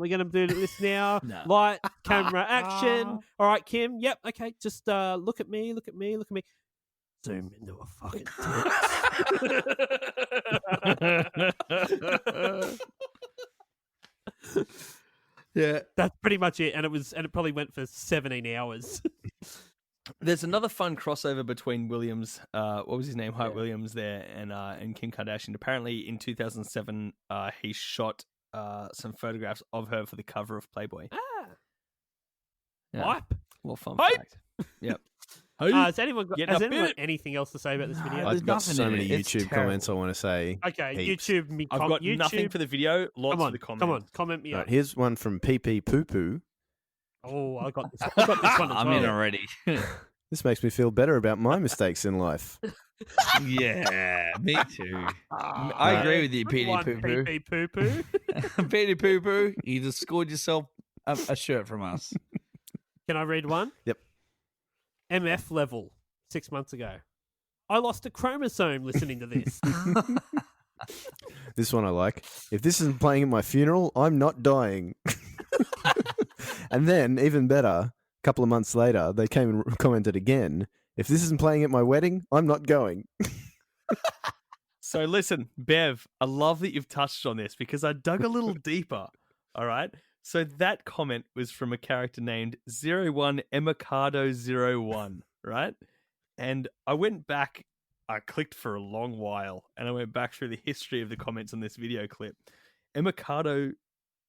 S2: gonna do this now.
S4: No.
S2: Light, camera, action. All right, Kim. Yep. Okay, just look at me. Zoom into a fucking tits.
S4: Yeah.
S2: That's pretty much it, and it probably went for 17 hours.
S1: There's another fun crossover between Williams, what was his name, Hype Williams there, and Kim Kardashian. Apparently, in 2007, he shot some photographs of her for the cover of Playboy. Yeah.
S2: Hype.
S1: Well, fun
S2: Hype.
S1: fact. Yep.
S2: Has anyone got,
S1: Getting
S2: has
S1: up
S2: anyone
S1: in
S2: got anything else to say about this video?
S4: There's
S3: I've got
S4: nothing
S3: so
S4: in
S3: many
S4: it. It's
S3: YouTube comments I want to say.
S2: Okay,
S3: heaps.
S2: YouTube. Me
S1: I've got
S2: YouTube,
S1: nothing for the video, lots
S2: Come on,
S1: for the comments.
S2: come on, comment me
S3: Right,
S2: up.
S3: here's one from PP Poo Poo.
S2: Oh, I got this. I got this one as
S4: I'm
S2: well.
S4: in already.
S3: This makes me feel better about my mistakes in life.
S4: Yeah, me too. I agree with you,
S2: Good
S4: Petey
S2: one,
S4: Poo Poo.
S2: PP Poo Poo.
S4: Petey Poo Poo, you just scored yourself a shirt from us.
S2: Can I read one?
S3: Yep.
S2: MF level 6 months ago. I lost a chromosome listening to this.
S3: This one I like. If this isn't playing at my funeral, I'm not dying. And then, even better, a couple of months later, they came and commented again. If this isn't playing at my wedding, I'm not going.
S1: So listen, Bev, I love that you've touched on this because I dug a little deeper. All right. So that comment was from a character named 01 Emicado01, right? And I went back, I clicked for a long while, and I went back through the history of the comments on this video clip. Emicado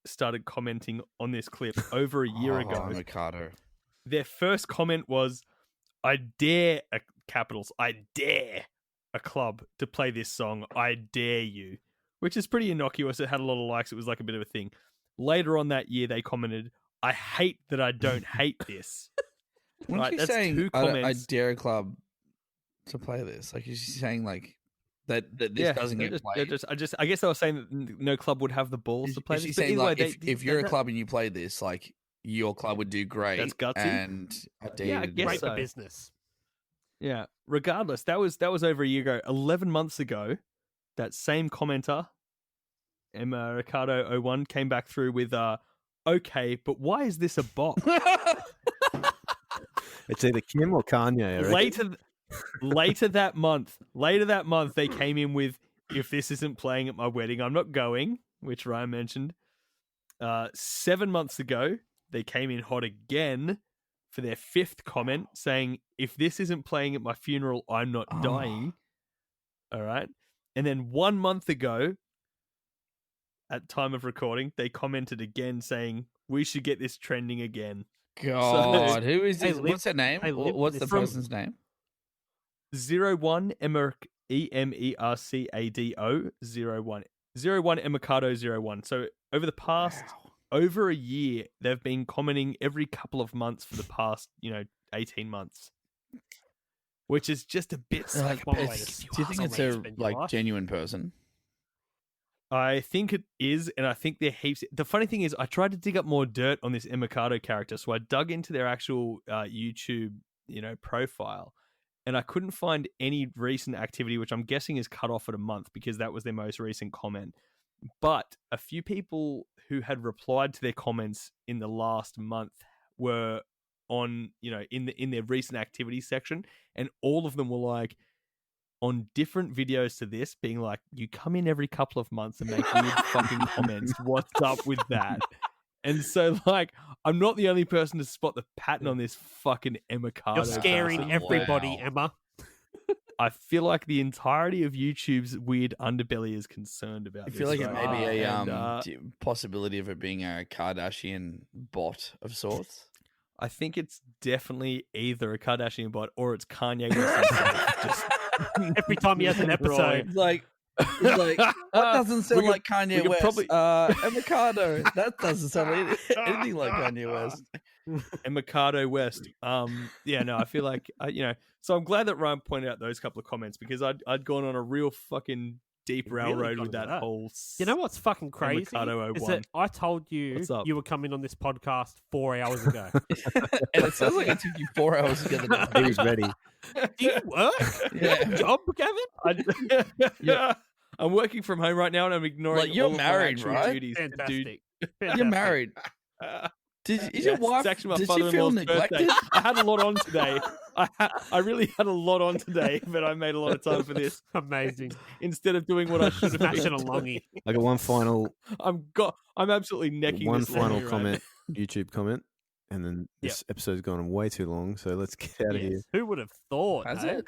S1: started commenting on this clip over a year ago.
S4: Mikado.
S1: Their first comment was, I dare, capitals, I dare a club to play this song. I dare you. Which is pretty innocuous. It had a lot of likes. It was like a bit of a thing. Later on that year, they commented, I hate that I don't hate this.
S4: When
S1: Right,
S4: you
S1: that's
S4: saying
S1: two
S4: I
S1: comments.
S4: dare a club to play this, like is she saying like that this doesn't
S1: they're
S4: get
S1: just-
S4: played?
S1: I guess they were saying that no club would have the balls to play
S4: Is she
S1: this. But
S4: saying
S1: either
S4: like
S1: way,
S4: if you're a club and you play this, like your club would do great?
S1: That's gutsy.
S4: And I dare you
S1: I
S4: to do
S1: guess
S2: Great
S4: it.
S1: so.
S2: for business.
S1: Yeah. Regardless, that was over a year ago. 11 months ago, that same commenter, Emma Ricardo 01, came back through with okay, but why is this a bop?
S3: It's either Kim or Kanye. I reckon.
S1: later that month, they came in with, if this isn't playing at my wedding, I'm not going, which Ryan mentioned. 7 months ago, they came in hot again for their fifth comment saying, if this isn't playing at my funeral, I'm not dying. All right. And then 1 month ago, at time of recording, they commented again saying, we should get this trending again.
S4: God, who is
S2: Hey,
S4: this? What's their name?
S2: hey, Liv,
S4: What's the
S2: this from-
S4: person's name?
S1: 01 Emercado 01 Emicado 01. So over the past over a year, they've been commenting every couple of months for the past 18 months, which is just a bit
S4: Like,
S2: one way
S4: it's-
S2: to
S4: do you think it's
S2: asshole
S4: a
S2: spend your life.
S4: genuine person?
S1: I think it is, and I think they're heaps. The funny thing is, I tried to dig up more dirt on this Emicado character, so I dug into their actual YouTube, profile, and I couldn't find any recent activity, which I'm guessing is cut off at a month because that was their most recent comment. But a few people who had replied to their comments in the last month were on, in their recent activity section, and all of them were like, on different videos to this, being like, you come in every couple of months and make weird fucking comments. What's up with that? And so, like, I'm not the only person to spot the pattern on this fucking Emicado.
S2: You're scaring
S1: person.
S2: everybody,
S4: Wow.
S2: Emma.
S1: I feel like the entirety of YouTube's weird underbelly is concerned about
S4: I
S1: this.
S4: feel like it may
S1: right?
S4: be a
S1: And,
S4: possibility of it being a Kardashian bot of sorts.
S1: I think it's definitely either a Kardashian bot or it's Kanye West himself. Just
S2: Every time he has an episode.
S4: It's like what doesn't sound
S1: We could-
S4: like Kanye
S1: we could
S4: West?
S1: probably-
S4: Avocado. That doesn't sound like anything like Kanye West.
S1: and Mikado West. I feel like So I'm glad that Ryan pointed out those couple of comments because I'd gone on a real fucking deep
S2: You really
S1: railroad
S2: got
S1: with
S2: into
S1: that
S2: that.
S1: whole.
S2: You know what's fucking crazy?
S1: Mikado
S2: Is
S1: 01.
S2: that I told you
S1: What's up?
S2: you were coming on this podcast 4 hours ago.
S4: And it sounds like it took you 4 hours to get the
S3: He was ready.
S2: Do you work?
S4: Yeah.
S2: Job, Kevin?
S1: Yeah, I'm working from home right now and I'm ignoring.
S4: Like, you're
S1: all of my
S4: married,
S1: actual
S4: right?
S1: duties to do-
S2: Fantastic.
S4: You're
S2: Fantastic.
S4: married. Is
S1: Yes,
S4: your wife?
S1: It's actually my
S4: Does she feel
S1: father-in-law's
S4: neglected?
S1: birthday. I had a lot on today. I really had a lot on today, but I made a lot of time for this
S2: Amazing.
S1: instead of doing what I should have
S2: Smashing
S1: been
S2: a
S1: doing.
S2: longie.
S3: I got one final
S1: I'm absolutely necking
S3: one
S1: this
S3: final
S1: longie, right?
S3: comment, YouTube comment, and then this episode's gone way too long, so let's get out of here.
S2: Yes. Who would have thought?
S4: Has
S2: eh?
S4: it?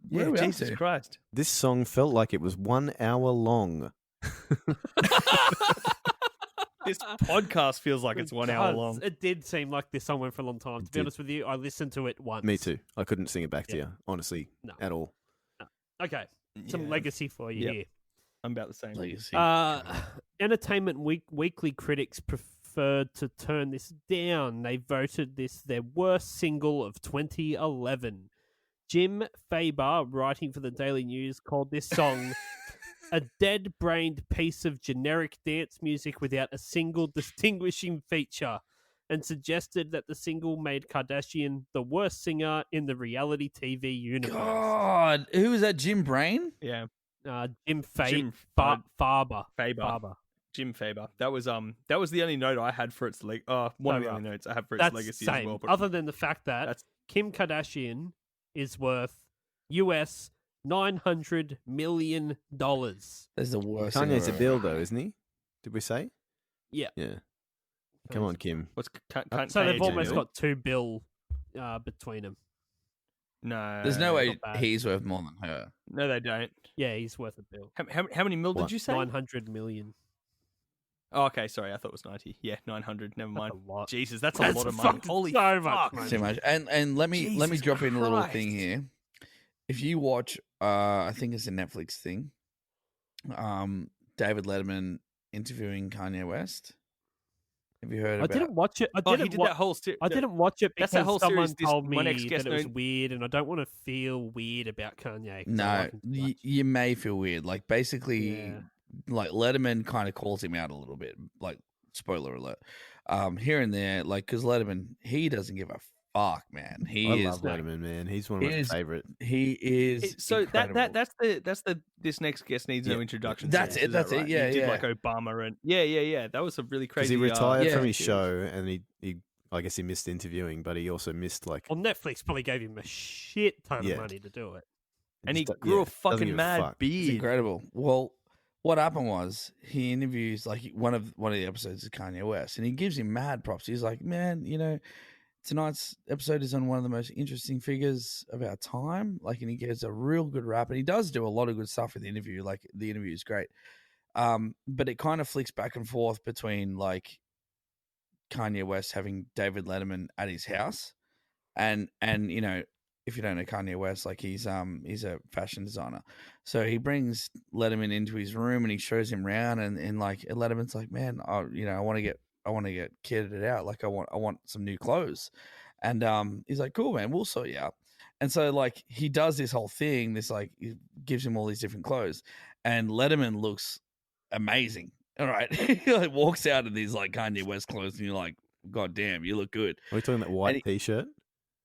S4: Where
S1: Yeah,
S4: are we up
S1: Jesus
S4: to?
S1: Christ.
S3: This song felt like it was 1 hour long.
S1: This podcast feels like it's 1 hour
S2: does.
S1: long.
S2: It did seem like this song went for a long time. To be
S3: did.
S2: honest with you, I listened to it once.
S3: Me too. I couldn't sing it back to
S2: Yeah.
S3: you, honestly,
S2: No.
S3: at all.
S2: Okay. Some
S1: Yeah,
S2: legacy for you
S1: Yep.
S2: here.
S1: I'm about the same.
S4: Legacy.
S2: Entertainment Weekly critics preferred to turn this down. They voted this their worst single of 2011. Jim Faber, writing for the Daily News, called this song a dead-brained piece of generic dance music without a single distinguishing feature. and suggested that the single made Kardashian the worst singer in the reality TV universe.
S4: God, who was that? Jim Brain?
S1: Yeah,
S2: Jim
S1: Jim
S2: Faber.
S1: Faber. Jim Faber. That was the only note I had for its one of the only notes I have for its
S2: That's
S1: legacy
S2: same.
S1: as well. But
S2: Other than the fact that Kim Kardashian is worth US $900 million.
S4: That's the worst.
S3: Kanye's a bill, though, isn't he? Did we say?
S2: Yeah.
S3: Yeah. Come on, Kim.
S1: what's
S2: So they've almost
S3: bill?
S2: got $2 billion between them.
S1: No,
S4: There's no way
S2: not bad.
S4: he's worth more than her.
S1: No, they don't.
S2: Yeah, he's worth $1 billion.
S1: How many mil
S3: What?
S1: did you say?
S2: 900 million.
S1: Oh, okay, sorry, I thought it was 90. Yeah, 900. Never mind.
S2: That's a lot.
S1: Jesus, that's
S2: That's
S1: a lot of money.
S2: fucking
S1: Holy
S2: so much
S1: fuck.
S2: money.
S4: Too much. And let me
S1: Jesus
S4: drop in a little
S1: Christ.
S4: thing here. If you watch, I think it's a Netflix thing. David Letterman interviewing Kanye West. Have you heard
S2: I
S4: about?
S2: didn't watch it. I
S1: Oh,
S2: didn't
S1: he did
S2: wa-
S1: that whole
S2: I didn't watch it
S1: That's
S2: because
S1: that whole
S2: someone
S1: series, this-
S2: told
S1: my
S2: me
S1: next guest
S2: that it was
S1: known-
S2: weird, and I don't want to feel weird about Kanye. 'cause I
S4: No,
S2: like him too much.
S4: you may feel weird. Like basically,
S2: Yeah.
S4: like Letterman kind of calls him out a little bit. Like spoiler alert, here and there. Like because Letterman, he doesn't give a fuck, man. He
S3: I
S4: is
S3: love Letterman, man. He's one of
S4: he
S3: my
S4: is-
S3: favorite.
S4: He is
S1: So
S4: incredible.
S1: that's the this next guest needs no
S3: Yeah.
S1: introduction.
S4: That's
S1: series,
S4: it,
S1: is
S4: that's
S1: that
S4: it,
S1: right?
S4: yeah,
S1: he did
S4: yeah.
S1: like Obama and yeah. That was a really
S3: Because
S1: crazy.
S3: he retired
S4: yeah.
S3: from his
S1: series.
S3: show, and he I guess he missed interviewing, but he also missed like.
S2: Well, Netflix probably gave him a shit ton
S3: Yeah.
S2: of money to do it.
S1: and he
S3: just-
S1: grew
S3: yeah,
S1: a
S3: doesn't
S1: fucking
S3: give a
S1: mad
S3: fuck.
S4: It's
S1: beard.
S4: incredible. Well, what happened was he interviews like one of the episodes of Kanye West, and he gives him mad props. He's like, "Man, you know, tonight's episode is on one of the most interesting figures of our time." Like, and he gives a real good rap, and he does do a lot of good stuff in the interview. Like, the interview is great, but it kind of flicks back and forth between like Kanye West having David Letterman at his house, and you know, if you don't know Kanye West, like he's a fashion designer. So he brings Letterman into his room and he shows him around and like Letterman's like, "Man, I want to get kitted out. Like I want some new clothes." And he's like, "Cool, man, we'll sort you out." And so like he does this whole thing, this like he gives him all these different clothes, and Letterman looks amazing. All right. He like walks out in these like Kanye West clothes and you're like, "God damn, you look good."
S3: Are we talking that white
S4: And
S3: T-shirt?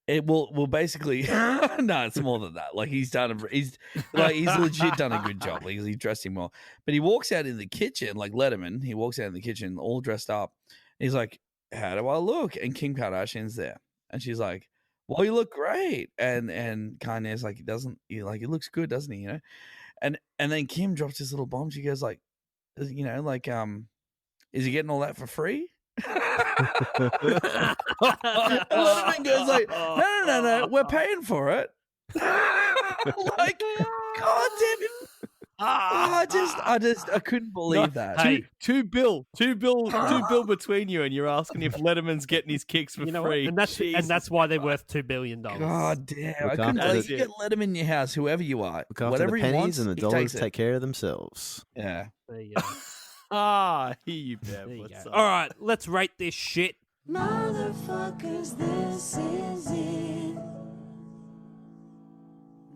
S4: It will basically no, it's more than that. Like he's legit done a good job. Like he dressed him well. But he walks out in the kitchen, like Letterman, he walks out in the kitchen all dressed up. He's like, "How do I look?" And Kim Kardashian's there. And she's like, "Well, you look great." And Kanye's like, he looks good, doesn't he? You know? And then Kim drops this little bomb. She goes like, you know, like, is he getting all that for free? Letterman goes like, no, we're paying for it. Like, God damn it. I couldn't believe that.
S2: Hey.
S1: Two bill between you, and you're asking if Letterman's getting his kicks for
S2: You know what?
S1: free.
S2: And that's why they're worth $2 billion.
S4: God damn. I
S3: Look
S4: couldn't
S3: after
S4: believe
S1: the-
S4: you get Letterman in your house, whoever you are.
S3: Look after
S4: Whatever
S3: the
S4: he
S3: pennies
S4: wants,
S3: and the
S4: he
S3: dollars
S4: takes it.
S3: take care of themselves.
S4: Yeah.
S2: There you go.
S1: Here you Bev.
S2: There you
S1: What's
S2: go.
S1: up?
S2: All right, let's rate this shit.
S6: Motherfuckers, this is it.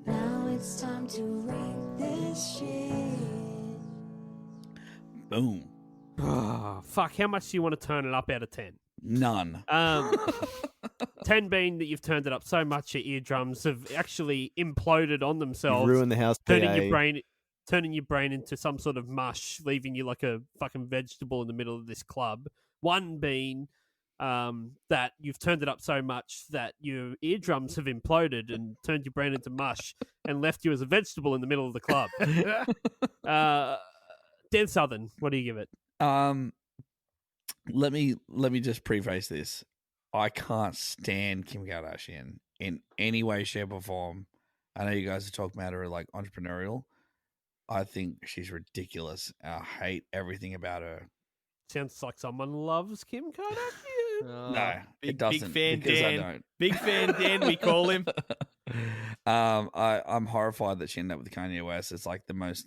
S6: Now it's time to rate this shit.
S4: Boom.
S2: Oh, fuck, how much do you want to turn it up out of 10?
S4: None.
S2: 10 being that you've turned it up so much your eardrums have actually imploded on themselves,
S3: Ruin the house.
S2: turning
S3: PA.
S2: your brain into some sort of mush, leaving you like a fucking vegetable in the middle of this club. One being that you've turned it up so much that your eardrums have imploded and turned your brain into mush and left you as a vegetable in the middle of the club. Dan Southern, what do you give it?
S4: Let me just preface this. I can't stand Kim Kardashian in any way, shape, or form. I know you guys are talking about her like entrepreneurial. I think she's ridiculous. I hate everything about her.
S2: Sounds like someone loves Kim Kardashian.
S4: No, it doesn't.
S1: Big fan
S4: because I
S1: Dan.
S4: don't.
S1: Big fan Dan, we call him.
S4: I'm horrified that she ended up with Kanye West. It's like the most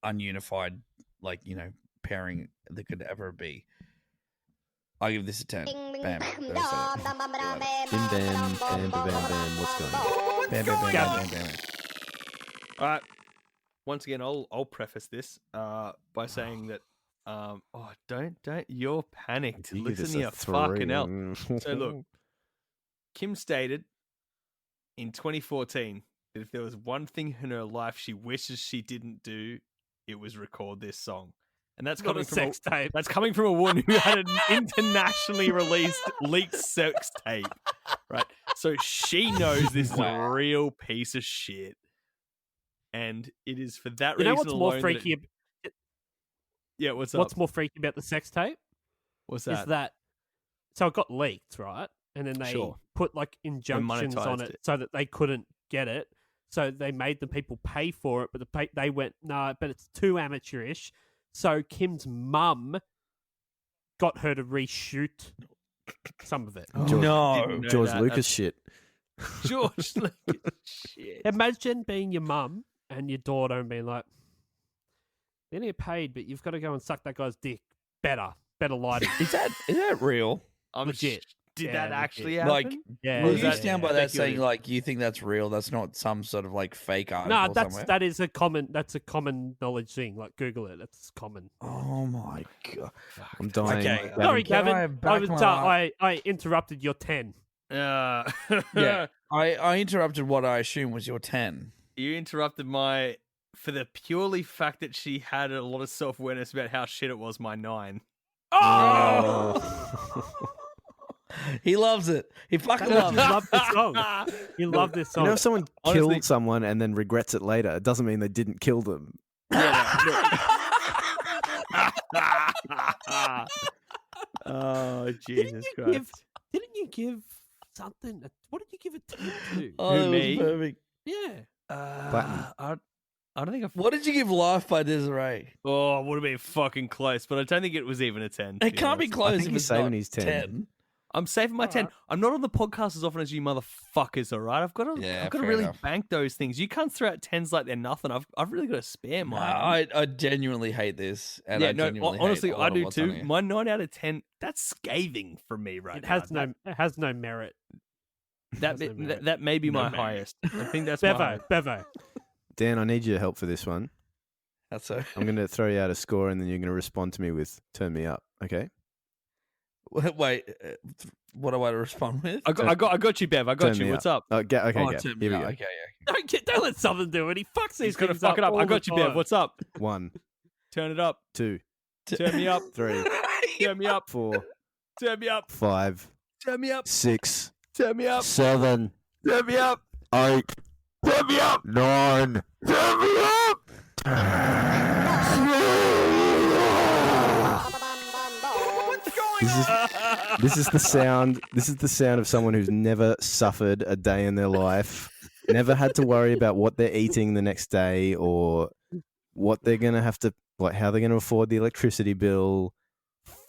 S4: ununified, like, you know, pairing that could ever be. I give this a 10. Bam. There I said it.
S3: Bim bam, bam, bam, bam. What's going on?
S4: Bam, bam, bam, bam, bam, bam.
S1: All right. Once again, I'll preface this by saying that Don't you're panicked.
S3: You give this
S1: Listen
S3: a
S1: here, fucking hell.
S3: 3.
S1: So look, Kim stated in 2014 that if there was one thing in her life she wishes she didn't do, it was record this song. And that's
S2: Not
S1: coming
S2: a
S1: from
S2: sex tape.
S1: That's coming from a woman who had an internationally released leaked sex tape, right? So she knows this is a real piece of shit, and it is for that
S2: You know
S1: reason
S2: what's more
S1: alone.
S2: freaky?
S1: Yeah, what's up?
S2: What's more freaky about the sex tape?
S1: What's
S2: Is that so? It got leaked, right? And then they
S1: Sure.
S2: put like injunctions on
S1: monetized
S2: it
S1: it.
S2: so that they couldn't get it. So they made the people pay for it, but they went no, but it's too amateurish. So Kim's mum got her to reshoot some of it.
S1: Didn't know
S3: George
S1: that.
S3: Lucas shit.
S1: George Lucas shit.
S2: Imagine being your mum and your daughter and being like, "Then you're paid, but you've got to go and suck that guy's dick better lighting."
S4: Is that real?
S1: I'm
S2: legit.
S1: Did
S2: Yeah,
S1: that actually
S2: legit.
S1: happen?
S4: Like,
S2: Yeah,
S4: Will
S2: yeah,
S4: you stand by
S2: yeah.
S4: that saying like you think that's real? That's not some sort of like fake article
S2: No,
S4: somewhere.
S2: that's a common knowledge thing. Like Google it. That's common.
S4: Oh my god!
S3: I'm dying.
S4: Okay.
S3: Gavin.
S2: Sorry,
S4: Can I
S2: Gavin.
S4: back my-
S2: I interrupted your 10.
S4: Yeah, I interrupted what I assume was your 10.
S1: You interrupted for the purely fact that she had a lot of self-awareness about how shit it was, my 9.
S3: Oh.
S4: He loves it. He fucking
S2: You
S4: loves it.
S2: love this song. You love this
S3: You
S2: song.
S3: know, if someone
S1: Honestly-
S3: killed someone and then regrets it later, it doesn't mean they didn't kill them.
S1: Oh,
S2: didn't
S1: Jesus
S2: you
S1: Christ.
S2: give something? What did you give it to?
S4: Oh,
S1: Who,
S4: that
S1: me?
S4: was perfect.
S2: Yeah.
S3: Button.
S1: I don't think I've...
S4: What did you give Life by Desiree?
S1: Oh, it would have been fucking close, but I don't think it was even a 10. to
S4: It can't be
S1: honest.
S4: close
S3: think
S4: if
S3: he's
S4: it's
S3: saving
S4: not
S3: his 10.
S4: 10.
S1: I'm saving my 10.
S2: Alright.
S1: I'm not on the podcast as often as you motherfuckers, all right? I've got to
S4: Yeah,
S1: fair
S4: fair
S1: really
S4: enough.
S1: bank those things. You can't throw out 10s like they're nothing. I've really got to spare
S4: No,
S1: mine.
S4: I genuinely hate this. And
S1: yeah,
S4: I
S1: no,
S4: genuinely
S1: honestly,
S4: hate a
S1: I
S4: lot of
S1: do
S4: what's on
S1: too.
S4: here.
S1: My 9 out of 10, that's scathing for me right
S2: It
S1: now.
S2: has no merit.
S1: That,
S2: has no merit.
S1: that may be
S4: No
S1: my
S4: merit.
S1: highest. I think that's my highest.
S2: Bevo.
S3: Dan, I need your help for this one.
S4: That's so.
S3: I'm going to throw you out a score and then you're going to respond to me with turn me up, okay?
S4: Wait, what do I respond with?
S1: I got you, Bev. I got
S3: Turn
S1: you.
S3: me
S1: What's up?
S3: Okay,
S4: Oh,
S3: Gav,
S4: turn
S3: here
S4: me
S3: we
S4: up.
S3: go.
S4: Okay.
S2: Don't let something do it. He fucks these
S1: He's gonna
S2: things
S1: fuck it up.
S2: all
S1: I got
S2: the
S1: you, Bev.
S2: time.
S1: What's up?
S3: 1,
S1: Turn it up.
S3: 2,
S1: Turn me up.
S3: 3,
S1: Turn me up.
S3: 4,
S1: Turn me up.
S3: 5,
S1: Turn me up.
S3: 6,
S1: Turn me up.
S3: 7,
S1: Turn me up.
S3: 8,
S1: Turn me up.
S3: 9,
S1: Turn me up.
S3: This is the sound. This is the sound of someone who's never suffered a day in their life, never had to worry about what they're eating the next day or what they're gonna have to, like, how they're gonna afford the electricity bill.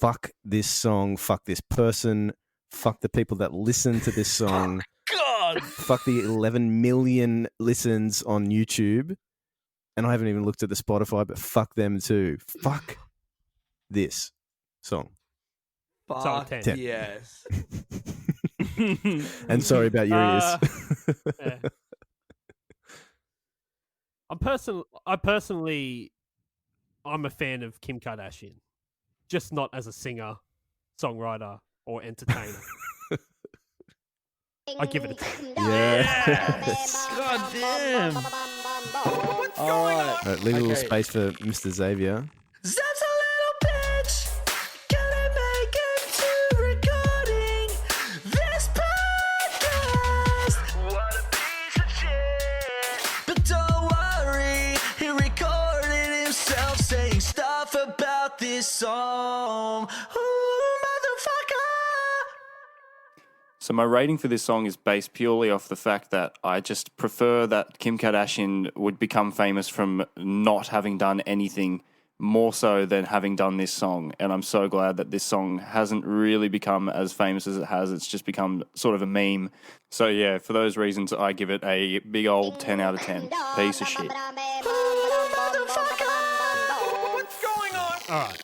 S3: Fuck this song. Fuck this person. Fuck the people that listen to this song.
S4: God.
S3: Fuck the 11 million listens on YouTube. And I haven't even looked at the Spotify, but fuck them too. Fuck this song.
S2: Song
S4: Fuck
S2: 10.
S4: yes.
S3: And sorry about your ears.
S2: Yeah. I'm a fan of Kim Kardashian, just not as a singer, songwriter, or entertainer. I give it a 10.
S3: Yes.
S4: God damn.
S5: What's
S4: All
S5: going
S4: right.
S5: on?
S3: All right, leave a little
S4: Okay.
S3: space for Mr. Xavier.
S5: That's a little bitch. Can I make it to recording this podcast? What a piece of shit. But don't worry, he recorded himself saying stuff about this song. Ooh, motherfucker.
S7: So my rating for this song is based purely off the fact that I just prefer that Kim Kardashian would become famous from not having done anything more so than having done this song. And I'm so glad that this song hasn't really become as famous as it has. It's just become sort of a meme. So yeah, for those reasons, I give it a big old 10 out of 10. Piece of shit.
S5: Ooh, motherfucker. What's going on?
S2: All right.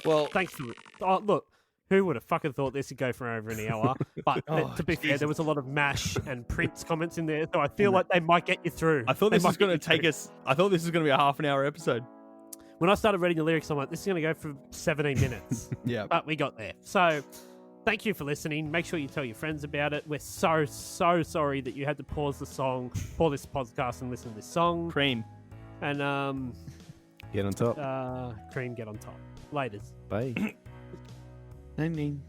S4: Well,
S2: Thanks for Oh, look, who would have fucking thought this would go for over an hour? But to be fair, there was a lot of MASH and Prince comments in there, so I feel like they might get you through.
S1: I thought
S2: They
S1: this was
S2: might get
S1: going
S2: you
S1: to take
S2: through.
S1: us. I thought this was going to be a half an hour episode.
S2: when I started reading the lyrics, I'm like, this is going to go for 17 minutes.
S1: Yeah.
S2: But we got there. So thank you for listening. Make sure you tell your friends about it. We're so sorry that you had to pause this podcast and listen to this song.
S1: Cream.
S2: And
S3: Get on top.
S2: Cream, get on top. Laters.
S3: Bye.
S4: I mean.